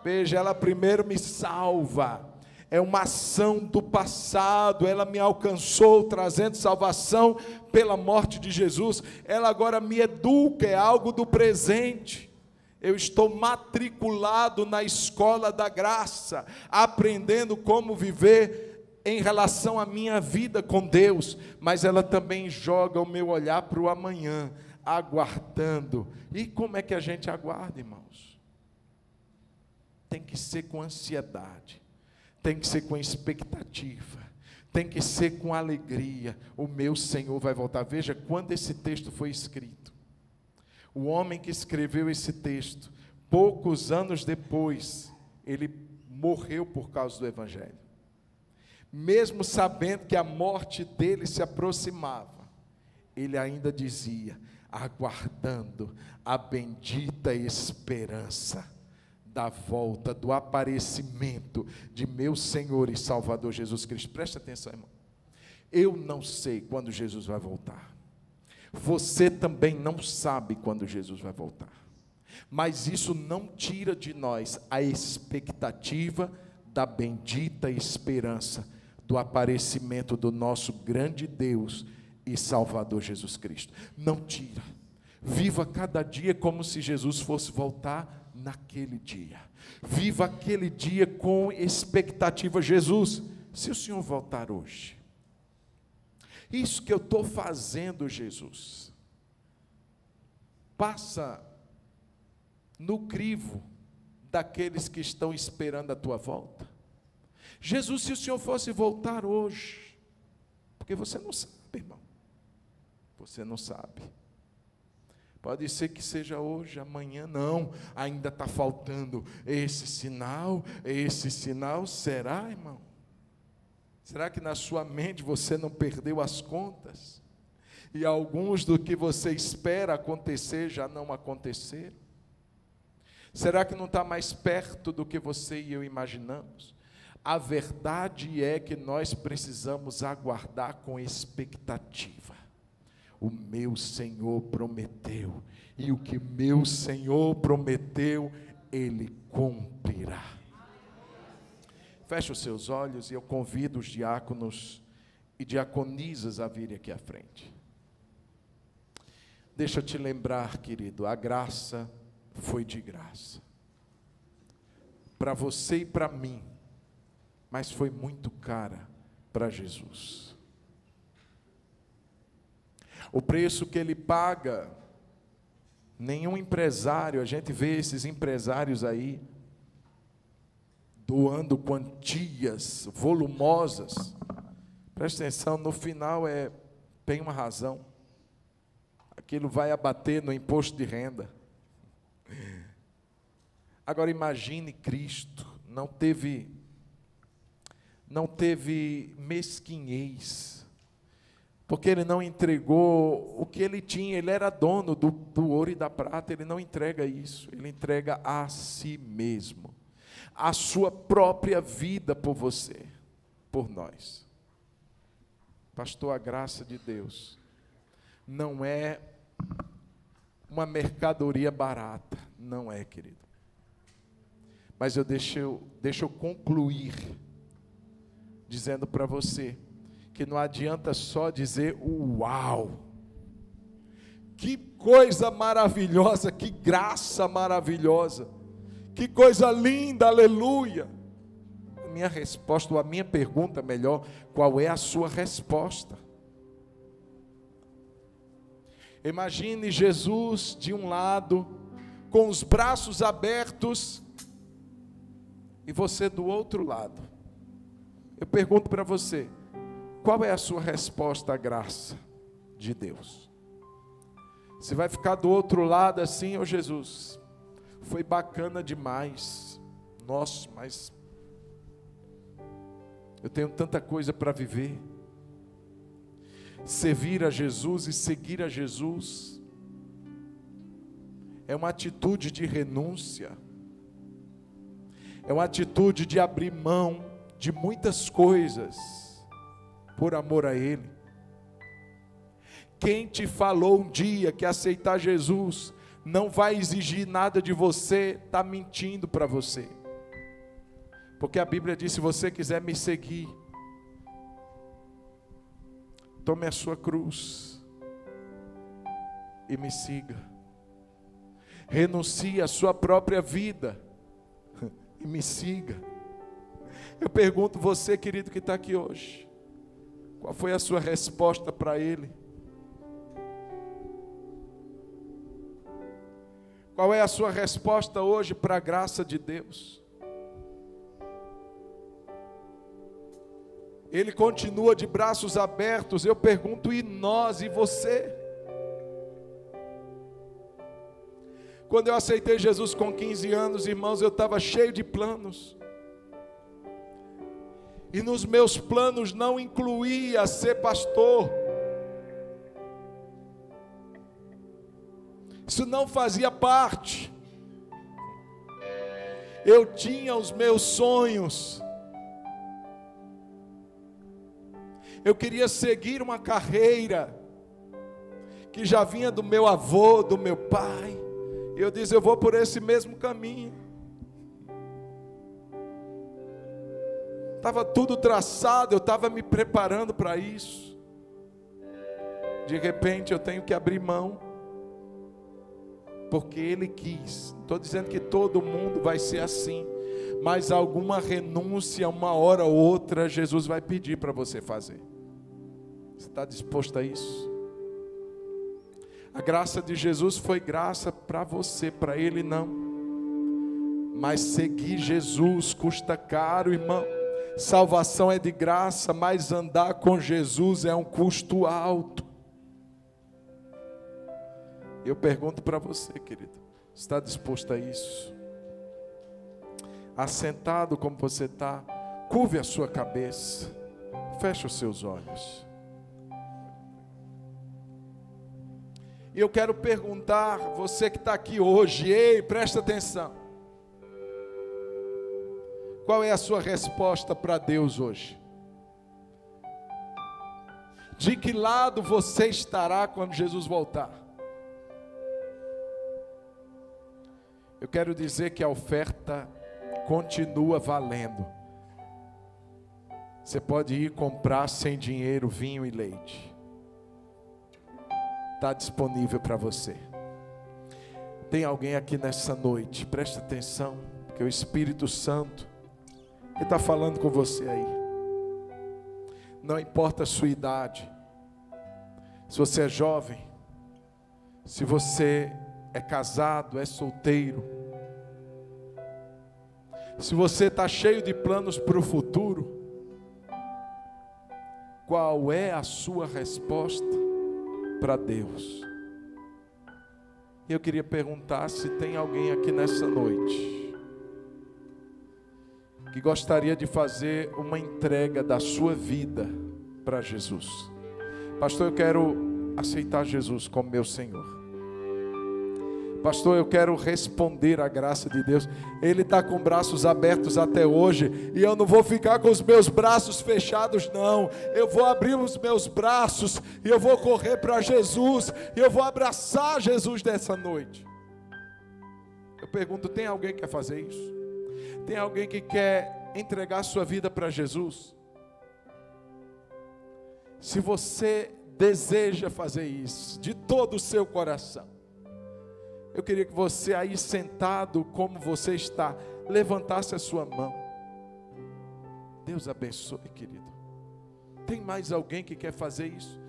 Speaker 1: Veja, ela primeiro me salva. É uma ação do passado, ela me alcançou trazendo salvação pela morte de Jesus. Ela agora me educa, é algo do presente. Eu estou matriculado na escola da graça, aprendendo como viver em relação à minha vida com Deus. Mas ela também joga o meu olhar para o amanhã, aguardando. E como é que a gente aguarda, irmãos? Tem que ser com ansiedade. Tem que ser com expectativa, tem que ser com alegria. O meu Senhor vai voltar. Veja quando esse texto foi escrito. O homem que escreveu esse texto, poucos anos depois, ele morreu por causa do Evangelho. Mesmo sabendo que a morte dele se aproximava, ele ainda dizia, aguardando a bendita esperança da volta, do aparecimento de meu Senhor e Salvador Jesus Cristo. Preste atenção, irmão. Eu não sei quando Jesus vai voltar. Você também não sabe quando Jesus vai voltar. Mas isso não tira de nós a expectativa da bendita esperança do aparecimento do nosso grande Deus e Salvador Jesus Cristo. Não tira. Viva cada dia como se Jesus fosse voltar naquele dia. Viva aquele dia com expectativa. Jesus, se o Senhor voltar hoje, isso que eu estou fazendo, Jesus, passa no crivo daqueles que estão esperando a tua volta. Jesus, se o Senhor fosse voltar hoje, porque você não sabe, irmão, você não sabe. Pode ser que seja hoje, amanhã não, ainda está faltando esse sinal, será, irmão? Será que na sua mente você não perdeu as contas? E alguns do que você espera acontecer já não aconteceram? Será que não está mais perto do que você e eu imaginamos? A verdade é que nós precisamos aguardar com expectativa. O meu Senhor prometeu, e o que meu Senhor prometeu, Ele cumprirá. Feche os seus olhos e eu convido os diáconos e diaconisas a virem aqui à frente. Deixa eu te lembrar, querido, a graça foi de graça. para você e para mim, mas foi muito cara para Jesus. O preço que ele paga, nenhum empresário, a gente vê esses empresários aí, doando quantias volumosas, presta atenção, no final tem uma razão, aquilo vai abater no imposto de renda. Agora imagine Cristo, não teve mesquinhez, porque ele não entregou o que ele tinha, ele era dono do ouro e da prata, ele não entrega isso, ele entrega a si mesmo, a sua própria vida por você, por nós. Pastor, a graça de Deus não é uma mercadoria barata, não é, querido. Mas deixa eu concluir dizendo para você que não adianta só dizer uau, que coisa maravilhosa, que graça maravilhosa, que coisa linda, aleluia. A minha resposta, ou a minha pergunta melhor, qual é a sua resposta? Imagine Jesus de um lado, com os braços abertos, e você do outro lado. Eu pergunto para você, qual é a sua resposta à graça de Deus? Você vai ficar do outro lado assim, ô Jesus, foi bacana demais, nossa, mas eu tenho tanta coisa para viver. Servir a Jesus e seguir a Jesus é uma atitude de renúncia, é uma atitude de abrir mão de muitas coisas por amor a Ele. Quem te falou um dia que aceitar Jesus não vai exigir nada de você, está mentindo para você. Porque a Bíblia diz, se você quiser me seguir, tome a sua cruz e me siga. Renuncie à sua própria vida e me siga. Eu pergunto você, querido, que está aqui hoje, qual foi a sua resposta para Ele? Qual é a sua resposta hoje para a graça de Deus? Ele continua de braços abertos. Eu pergunto, e nós, e você? Quando eu aceitei Jesus com 15 anos, irmãos, eu estava cheio de planos. E nos meus planos não incluía ser pastor. Isso não fazia parte. Eu tinha os meus sonhos. Eu queria seguir uma carreira que já vinha do meu avô, do meu pai. Eu disse, eu vou por esse mesmo caminho. Estava tudo traçado, eu estava me preparando para isso. De repente eu tenho que abrir mão, porque Ele quis. Estou dizendo que todo mundo vai ser assim, mas alguma renúncia, uma hora ou outra, Jesus vai pedir para você fazer. Você está disposto a isso? A graça de Jesus foi graça para você, para Ele não. Mas seguir Jesus custa caro, irmão. Salvação é de graça, mas andar com Jesus é um custo alto. Eu pergunto para você, querido, está disposto a isso? Assentado como você está, curve a sua cabeça, feche os seus olhos. E eu quero perguntar, você que está aqui hoje, ei, presta atenção. Qual é a sua resposta para Deus hoje? De que lado você estará quando Jesus voltar? Eu quero dizer que a oferta continua valendo. Você pode ir comprar sem dinheiro vinho e leite. Está disponível para você. Tem alguém aqui nessa noite, presta atenção, que o Espírito Santo está falando com você aí. Não importa a sua idade, se você é jovem, se você é casado, é solteiro, se você está cheio de planos para o futuro, qual é a sua resposta para Deus? Eu queria perguntar se tem alguém aqui nessa noite que gostaria de fazer uma entrega da sua vida para Jesus. Pastor, eu quero aceitar Jesus como meu Senhor. Pastor, eu quero responder à graça de Deus. Ele está com braços abertos até hoje, e eu não vou ficar com os meus braços fechados, não. Eu vou abrir os meus braços, e eu vou correr para Jesus, e eu vou abraçar Jesus nessa noite. Eu pergunto, tem alguém que quer fazer isso? Tem alguém que quer entregar sua vida para Jesus? Se você deseja fazer isso, de todo o seu coração, eu queria que você aí sentado como você está, levantasse a sua mão. Deus abençoe, querido. Tem mais alguém que quer fazer isso?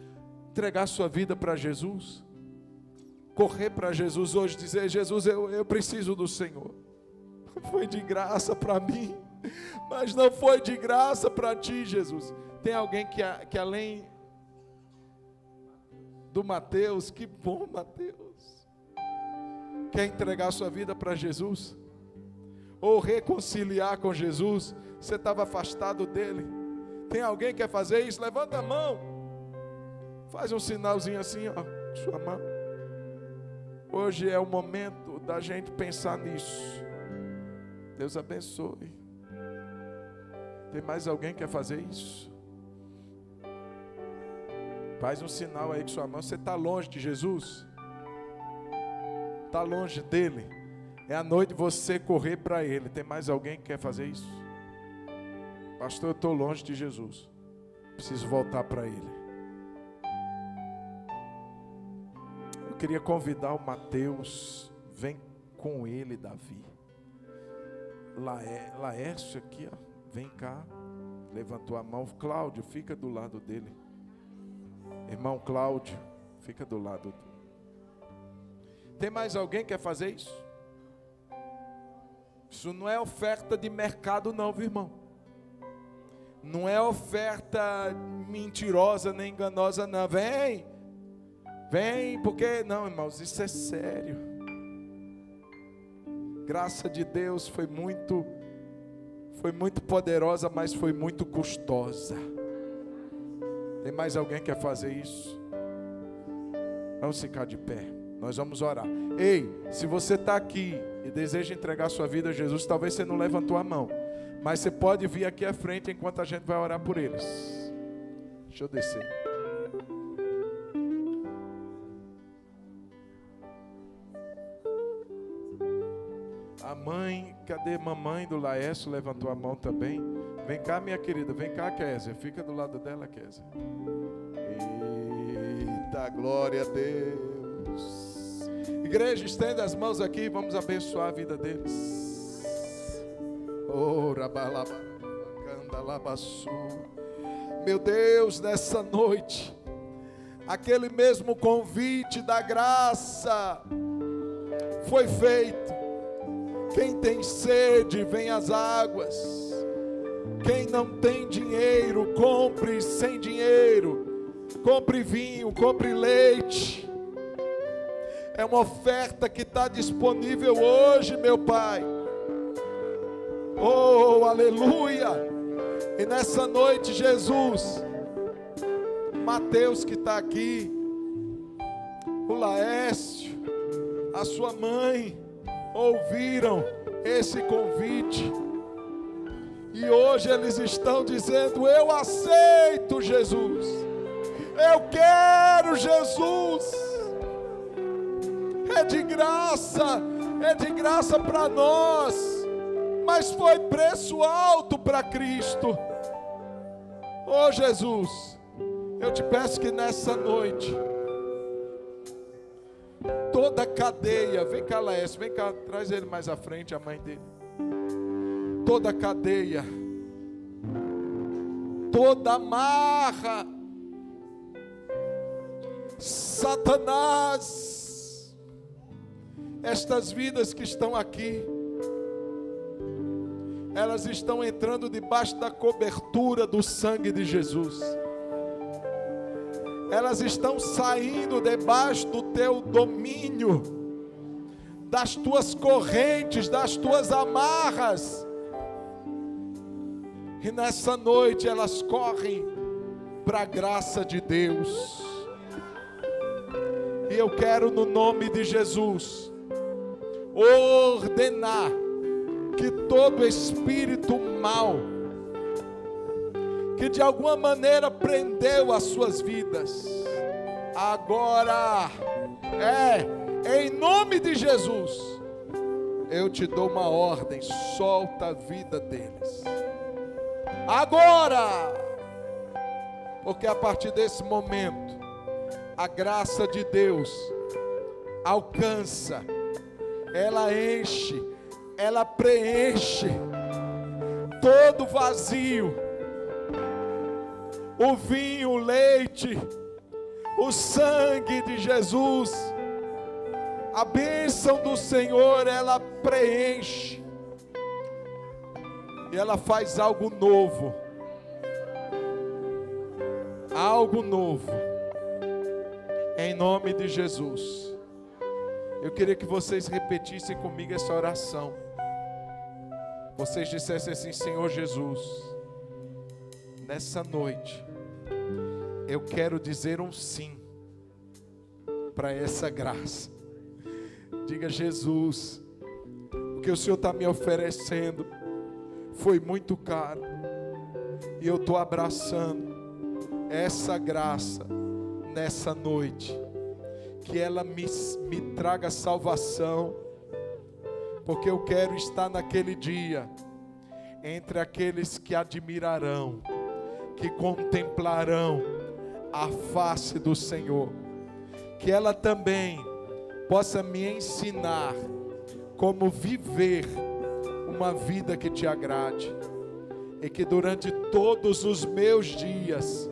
Speaker 1: Entregar sua vida para Jesus? Correr para Jesus hoje, dizer, Jesus, eu preciso do Senhor. Foi de graça para mim, mas não foi de graça para ti, Jesus. Tem alguém que além do Mateus, que bom Mateus, quer entregar sua vida para Jesus? Ou reconciliar com Jesus? Você estava afastado dele. Tem alguém que quer fazer isso? Levanta a mão. Faz um sinalzinho assim, ó, sua mão. Hoje é o momento da gente pensar nisso. Deus abençoe. Tem mais alguém que quer fazer isso? Faz um sinal aí com sua mão. Você está longe de Jesus? Está longe dele? É a noite de você correr para ele. Tem mais alguém que quer fazer isso? Pastor, eu estou longe de Jesus, preciso voltar para ele. Eu queria convidar o Mateus. Vem com ele, Davi. Laércio aqui, ó, vem cá. Levantou a mão. Cláudio, fica do lado dele. Irmão Cláudio, fica do lado dele. Tem mais alguém que quer fazer isso? Isso não é oferta de mercado não, viu, irmão? Não é oferta mentirosa nem enganosa não. Vem, porque não, irmãos, isso é sério. Graça de Deus foi muito poderosa, mas foi muito custosa. Tem mais alguém que quer fazer isso? Vamos ficar de pé. Nós vamos orar. Ei, se você está aqui e deseja entregar sua vida a Jesus, talvez você não levantou a mão, mas você pode vir aqui à frente enquanto a gente vai orar por eles. Deixa eu descer. A mãe, cadê mamãe do Laércio? Levantou a mão também. Vem cá, minha querida, vem cá, Kézia. Fica do lado dela, Kézia. Eita, glória a Deus. Igreja, estenda as mãos aqui, vamos abençoar a vida deles. Meu Deus, nessa noite, aquele mesmo convite da graça foi feito. Quem tem sede, vem às águas. Quem não tem dinheiro, compre sem dinheiro. Compre vinho, compre leite. É uma oferta que está disponível hoje, meu Pai. Oh, aleluia! E nessa noite, Jesus, Mateus que está aqui, o Laércio, a sua mãe, ouviram esse convite. E hoje eles estão dizendo, eu aceito Jesus. Eu quero Jesus. É de graça para nós, mas foi preço alto para Cristo. Oh Jesus, eu te peço que nessa noite, toda a cadeia, vem cá Laércio, vem cá, traz ele mais à frente, a mãe dele.
Speaker 2: toda cadeia, toda amarra. Satanás, estas vidas que estão aqui, elas estão entrando debaixo da cobertura do sangue de Jesus. Elas estão saindo debaixo do teu domínio, das tuas correntes, das tuas amarras. E nessa noite elas correm para a graça de Deus. E eu quero, no nome de Jesus, ordenar que todo espírito mau, que de alguma maneira prendeu as suas vidas, agora, em nome de Jesus, eu te dou uma ordem: solta a vida deles, agora, porque a partir desse momento, a graça de Deus alcança, ela enche, ela preenche todo vazio. O vinho, o leite, o sangue de Jesus, a bênção do Senhor, ela preenche e ela faz algo novo. Algo novo. Em nome de Jesus. Eu queria que vocês repetissem comigo essa oração. Vocês dissessem assim: Senhor Jesus, nessa noite, eu quero dizer um sim para essa graça. Diga: Jesus, o que o Senhor está me oferecendo foi muito caro, e eu estou abraçando essa graça nessa noite. Que ela me traga salvação, porque eu quero estar naquele dia entre aqueles que admirarão, que contemplarão a face do Senhor. Que ela também possa me ensinar como viver uma vida que te agrade, e que durante todos os meus dias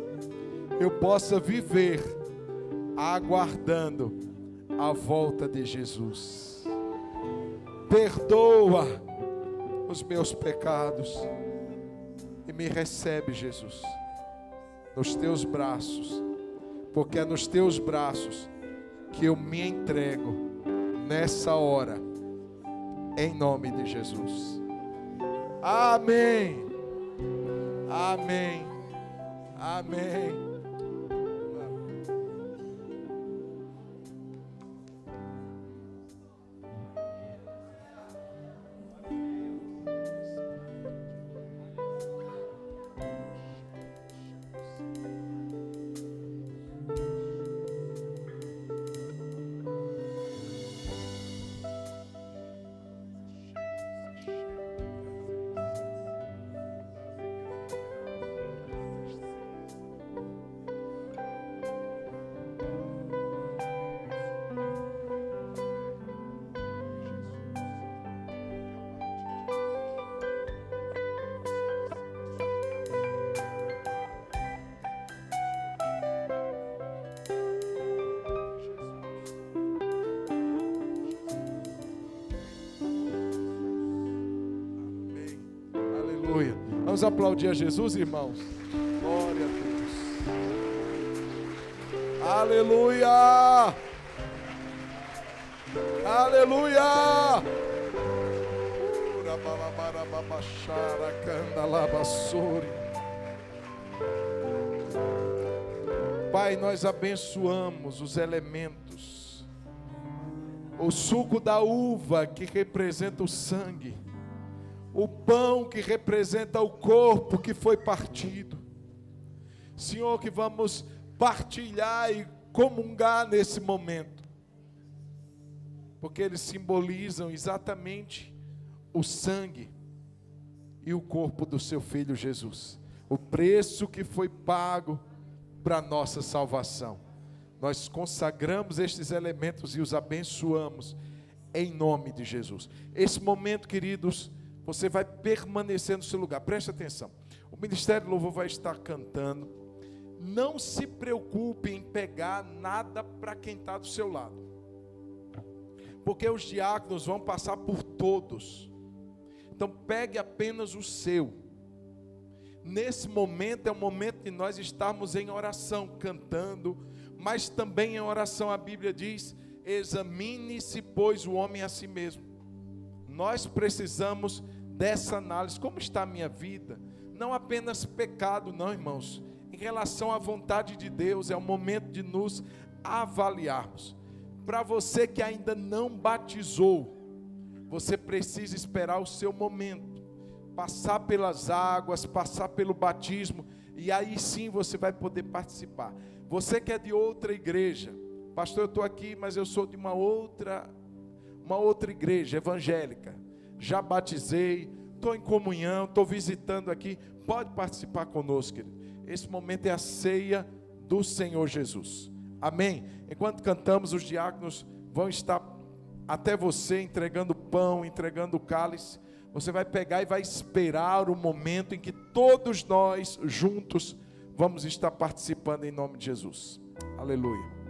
Speaker 2: eu possa viver aguardando a volta de Jesus. Perdoa os meus pecados e me recebe, Jesus, nos teus braços, porque é nos teus braços que eu me entrego nessa hora, em nome de Jesus. Amém. Amém. Amém. Vamos aplaudir a Jesus, irmãos. Glória a Deus. Aleluia. Aleluia. Pai, nós abençoamos os elementos. O suco da uva que representa o sangue. O pão que representa o corpo que foi partido. Senhor, que vamos partilhar e comungar nesse momento, porque eles simbolizam exatamente o sangue e o corpo do seu Filho Jesus, o preço que foi pago para a nossa salvação. Nós consagramos estes elementos e os abençoamos em nome de Jesus. Esse momento, queridos, Você vai permanecer no seu lugar. Preste atenção. O Ministério do Louvor vai estar cantando. Não se preocupe em pegar nada para quem está do seu lado. Porque os diáconos vão passar por todos. Então pegue apenas o seu. Nesse momento é o momento de nós estarmos em oração, cantando, mas também em oração a Bíblia diz: examine-se, pois, o homem a si mesmo. Nós precisamos dessa análise. Como está a minha vida? Não apenas pecado, não, irmãos. Em relação à vontade de Deus, é o momento de nos avaliarmos. Para você que ainda não batizou, você precisa esperar o seu momento, passar pelas águas, passar pelo batismo, e aí sim você vai poder participar. Você que é de outra igreja, pastor, eu estou aqui, mas eu sou de uma outra igreja evangélica, já batizei, estou em comunhão, estou visitando aqui, pode participar conosco, querido. Esse momento é a ceia do Senhor Jesus. Amém? Enquanto cantamos, os diáconos vão estar até você entregando pão, entregando o cálice. Você vai pegar e vai esperar o momento em que todos nós juntos vamos estar participando em nome de Jesus. Aleluia.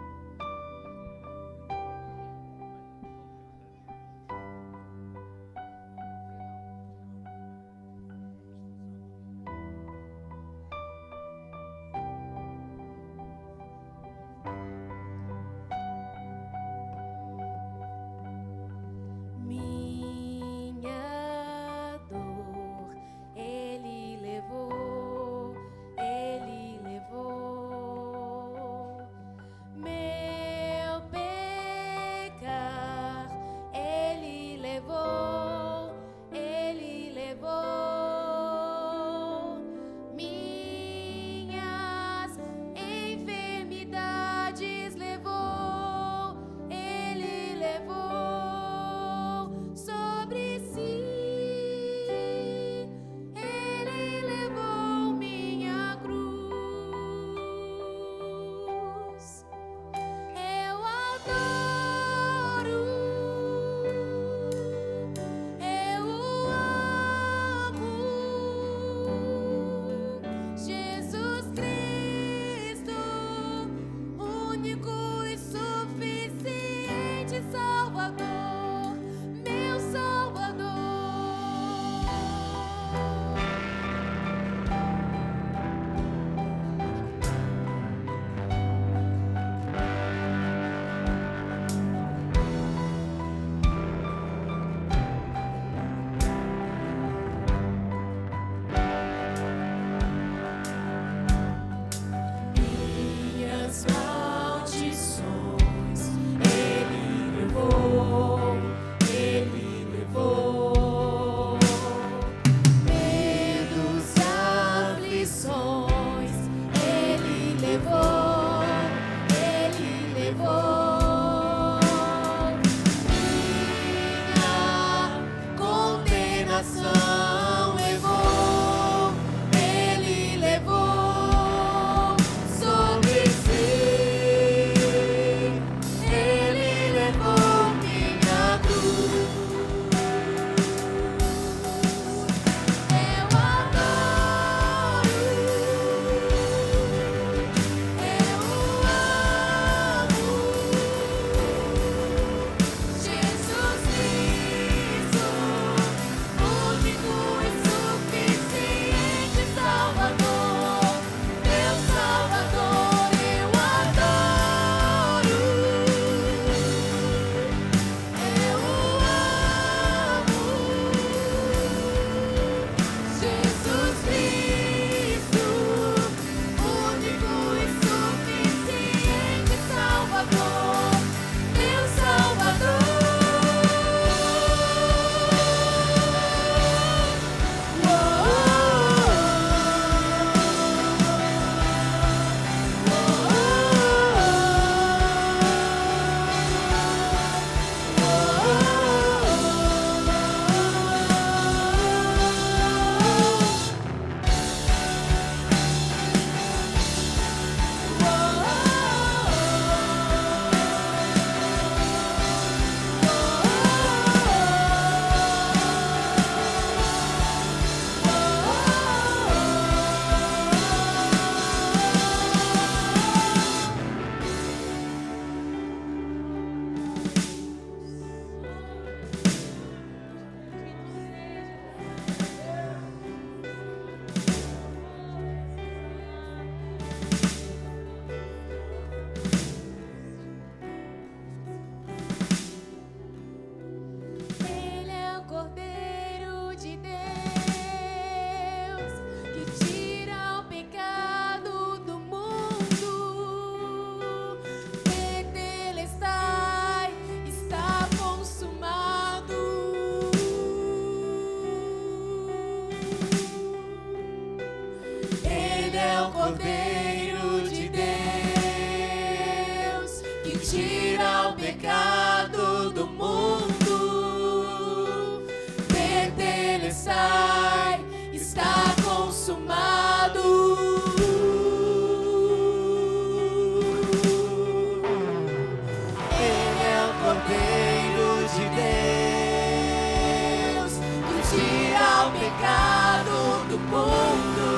Speaker 3: pecado do mundo.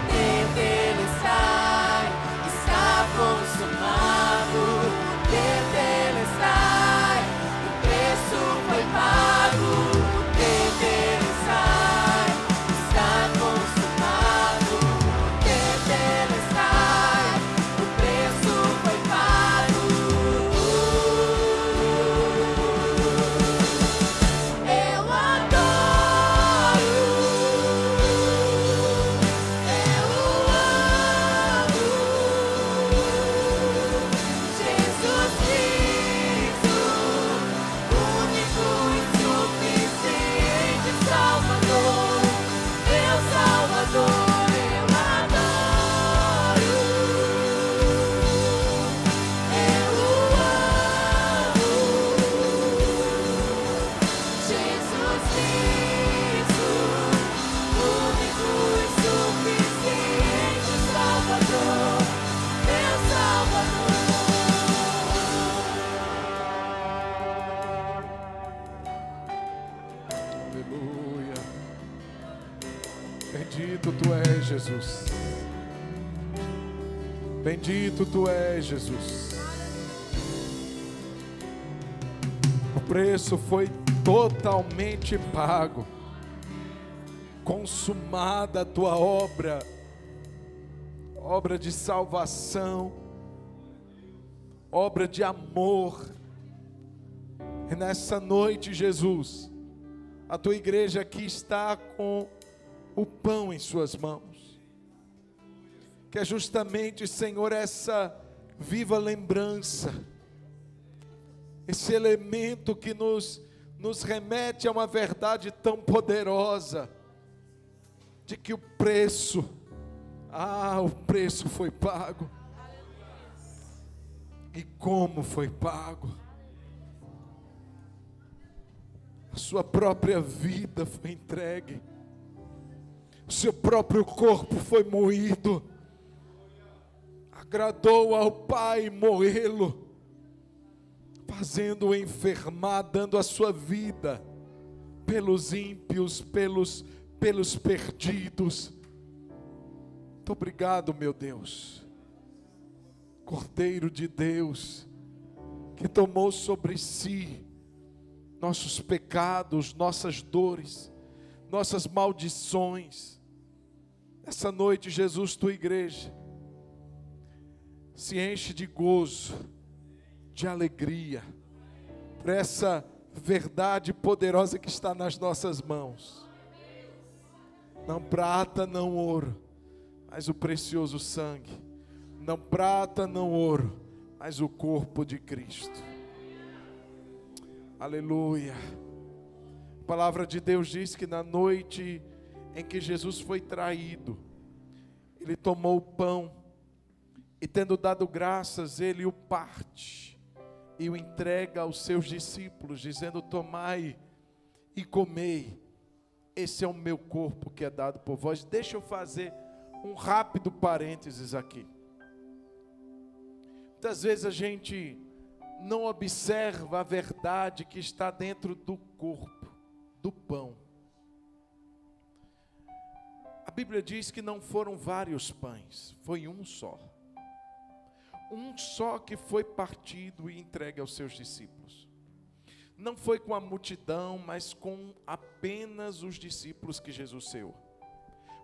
Speaker 3: Tetelestai, está consumado. Tetelestai, o preço foi pago. Tetelestai, está consumado. Tetelestai, o preço foi pago. Eu adoro, eu amo Jesus Cristo, único e suficiente Salvador, meu Salvador, eu adoro, eu amo Jesus Cristo, único e suficiente Salvador, meu Salvador.
Speaker 2: Aleluia. Bendito tu és, Jesus. Bendito tu és, Jesus. O preço foi totalmente pago. Consumada a tua obra, obra de salvação, obra de amor. E nessa noite, Jesus, a tua igreja aqui está com o pão em suas mãos. Que é justamente, Senhor, essa viva lembrança, esse elemento que nos remete a uma verdade tão poderosa, de que o preço foi pago. E como foi pago? A sua própria vida foi entregue, o seu próprio corpo foi moído. Agradou ao Pai moê-lo, fazendo-o enfermar, dando a sua vida pelos ímpios, pelos perdidos. Muito obrigado, meu Deus, Cordeiro de Deus, que tomou sobre si nossos pecados, nossas dores, nossas maldições. Essa noite, Jesus, tua igreja se enche de gozo, de alegria, por essa verdade poderosa que está nas nossas mãos. Não prata, não ouro, mas o precioso sangue. Não prata, não ouro, mas o corpo de Cristo. Aleluia. A palavra de Deus diz que na noite em que Jesus foi traído, ele tomou o pão e, tendo dado graças, ele o parte e o entrega aos seus discípulos, dizendo: tomai e comei, esse é o meu corpo que é dado por vós. Deixa eu fazer um rápido parênteses aqui. Muitas vezes a gente não observa a verdade que está dentro do corpo, do pão. A Bíblia diz que não foram vários pães, foi um só. Um só que foi partido e entregue aos seus discípulos. Não foi com a multidão, mas com apenas os discípulos que Jesus ceou.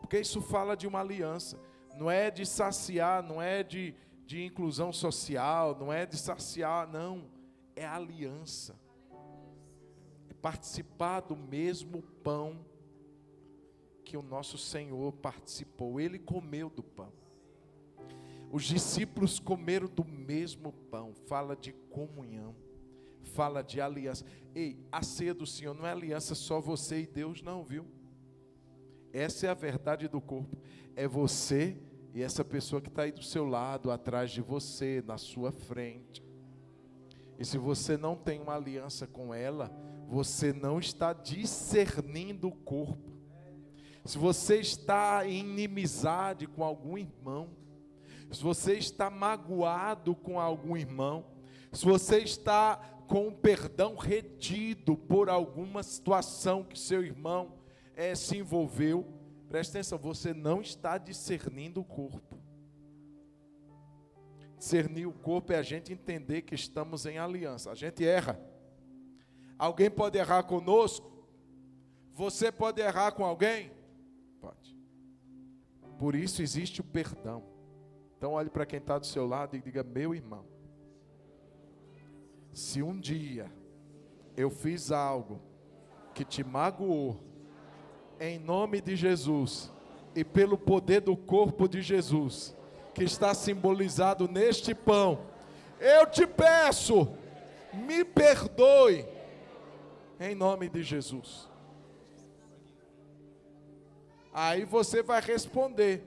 Speaker 2: Porque isso fala de uma aliança, não é de saciar, não é de inclusão social, não é de saciar, não, é aliança, é participar do mesmo pão que o nosso Senhor participou. Ele comeu do pão, os discípulos comeram do mesmo pão. Fala de comunhão, fala de aliança. Ei, a ceia do Senhor não é aliança só você e Deus, não, viu? Essa é a verdade do corpo, é você e essa pessoa que está aí do seu lado, atrás de você, na sua frente. E se você não tem uma aliança com ela, você não está discernindo o corpo. Se você está em inimizade com algum irmão, se você está magoado com algum irmão, se você está com o perdão retido por alguma situação que seu irmão se envolveu, presta atenção, você não está discernindo o corpo. Discernir o corpo é a gente entender que estamos em aliança. A gente erra. Alguém pode errar conosco? Você pode errar com alguém? Pode. Por isso existe o perdão. Então olhe para quem está do seu lado e diga: meu irmão, se um dia eu fiz algo que te magoou, em nome de Jesus e pelo poder do corpo de Jesus, que está simbolizado neste pão, eu te peço, me perdoe, em nome de Jesus. Aí você vai responder,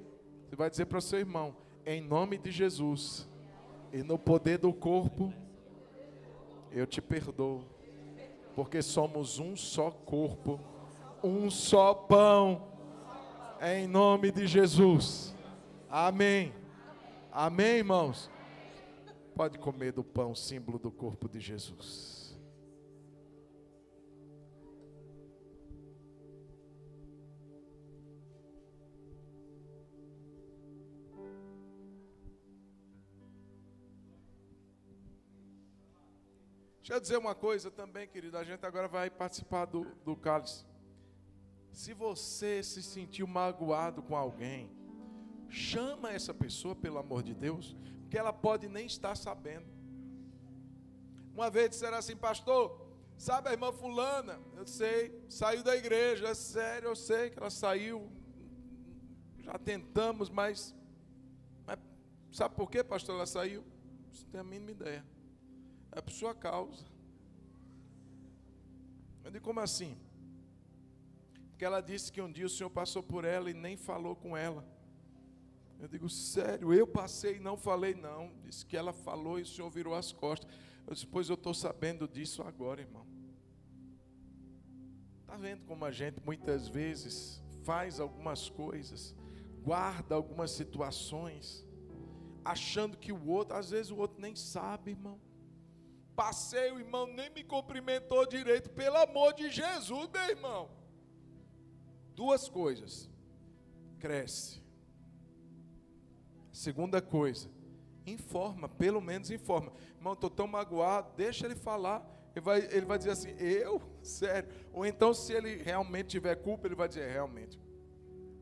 Speaker 2: você vai dizer para o seu irmão: em nome de Jesus e no poder do corpo, eu te perdoo, porque somos um só corpo, um só pão, em nome de Jesus. Amém. Amém, irmãos? Pode comer do pão, símbolo do corpo de Jesus. Deixa eu dizer uma coisa também, querido. A gente agora vai participar do cálice. Se você se sentiu magoado com alguém, chama essa pessoa, pelo amor de Deus, porque ela pode nem estar sabendo. Uma vez disseram assim: pastor, sabe a irmã fulana? Eu sei, saiu da igreja. É sério, eu sei que ela saiu. Já tentamos, mas sabe por quê, pastor, ela saiu? Você tem a mínima ideia. É por sua causa. Eu digo: como assim? Porque ela disse que um dia o Senhor passou por ela e nem falou com ela. Eu digo: sério, eu passei e não falei? Não. Disse que ela falou e o Senhor virou as costas. Eu disse: pois eu estou sabendo disso agora, irmão. Está vendo como a gente muitas vezes faz algumas coisas, guarda algumas situações, achando que o outro, às vezes o outro nem sabe, irmão. Passei, o irmão nem me cumprimentou direito, pelo amor de Jesus, meu irmão. Duas coisas: cresce. Segunda coisa, informa, pelo menos informa. Irmão, estou tão magoado, deixa ele falar. Ele vai dizer assim: eu? Sério? Ou então, se ele realmente tiver culpa, ele vai dizer: realmente,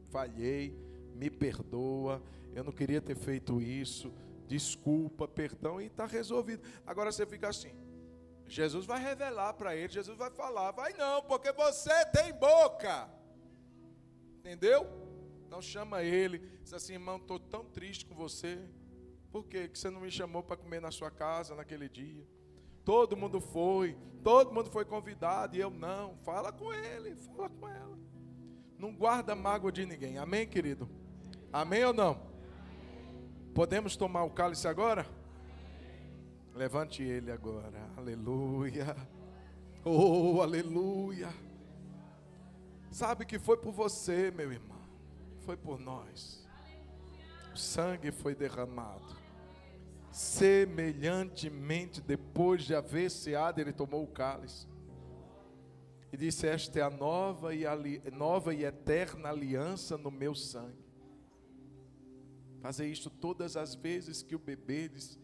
Speaker 2: falhei, me perdoa, eu não queria ter feito isso, desculpa, perdão, e está resolvido. Agora você fica assim: Jesus vai revelar para ele, Jesus vai falar. Vai não, porque você tem boca. Entendeu? Então chama ele, diz assim: irmão, estou tão triste com você. Por quê? Que você não me chamou para comer na sua casa naquele dia. Todo mundo foi convidado e eu não. Fala com ele, fala com ela. Não guarda mágoa de ninguém. Amém, querido? Amém ou não? Podemos tomar o cálice agora? Levante ele agora. Aleluia. Oh, aleluia. Sabe que foi por você, meu irmão. Foi por nós. O sangue foi derramado. Semelhantemente, depois de haver ceado, ele tomou o cálice e disse: esta é a nova e eterna aliança no meu sangue. Fazer isto todas as vezes que o beberes,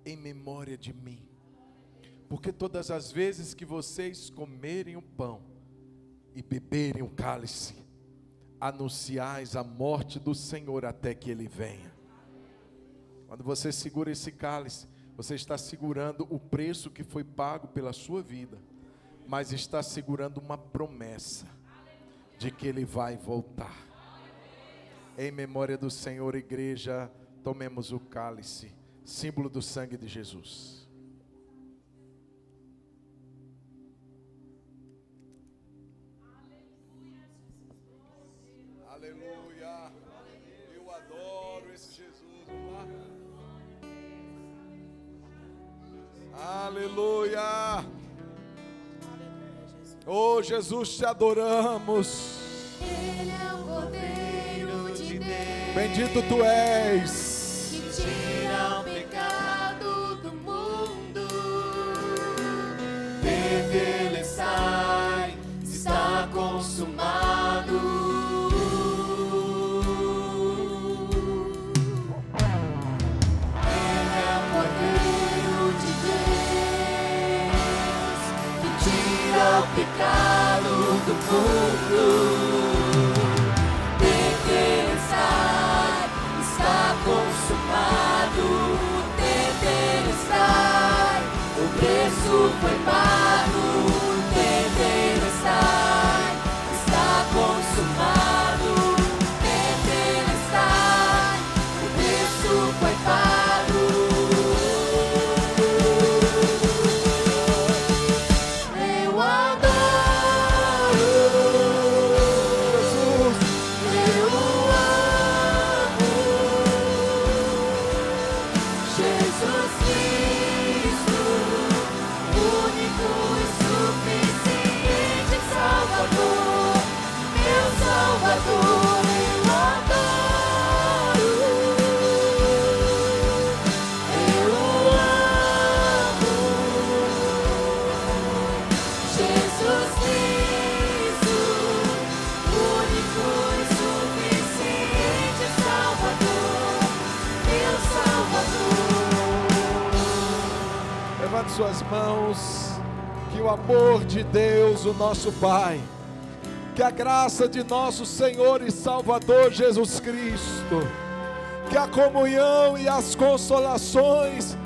Speaker 2: em memória de mim. Porque todas as vezes que vocês comerem o pão e beberem o cálice, anunciais a morte do Senhor até que Ele venha. Quando você segura esse cálice, você está segurando o preço que foi pago pela sua vida, mas está segurando uma promessa de que Ele vai voltar. Em memória do Senhor, igreja, tomemos o cálice, símbolo do sangue de Jesus. Aleluia. Eu adoro esse Jesus. Vamos lá. Aleluia. Oh, Jesus, te adoramos.
Speaker 3: Ele é o Cordeiro de Deus,
Speaker 2: Bendito tu és.
Speaker 3: que tira o pecado do mundo. o pecado do mundo. Tetelestai, está consumado. Tetelestai, o preço foi pago. Tetelestai, está consumado. Tetelestai, o preço foi pago. Eu adoro Jesus, eu amo Jesus Cristo, único e suficiente Salvador, meu Salvador, eu adoro, eu amo Jesus Cristo, único e suficiente Salvador, meu Salvador.
Speaker 2: Levante suas mãos, que o amor de Deus, o nosso Pai, que a graça de nosso Senhor e Salvador Jesus Cristo, que a comunhão e as consolações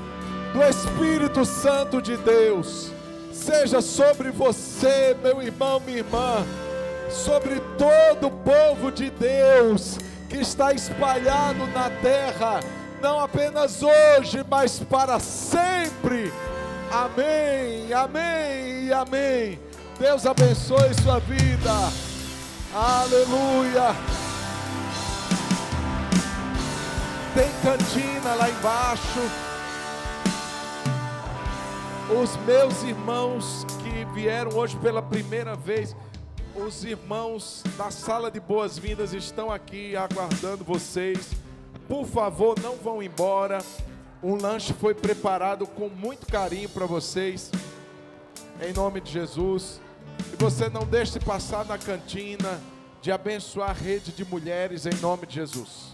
Speaker 2: do Espírito Santo de Deus seja sobre você, meu irmão, minha irmã, sobre todo o povo de Deus que está espalhado na terra, não apenas hoje, mas para sempre. Amém, amém e amém. Deus abençoe sua vida. Aleluia. Tem cantina lá embaixo. Os meus irmãos que vieram hoje pela primeira vez, os irmãos da sala de boas-vindas estão aqui aguardando vocês. Por favor, não vão embora. Um lanche foi preparado com muito carinho para vocês, em nome de Jesus. E você não deixe de passar na cantina, de abençoar a rede de mulheres, em nome de Jesus.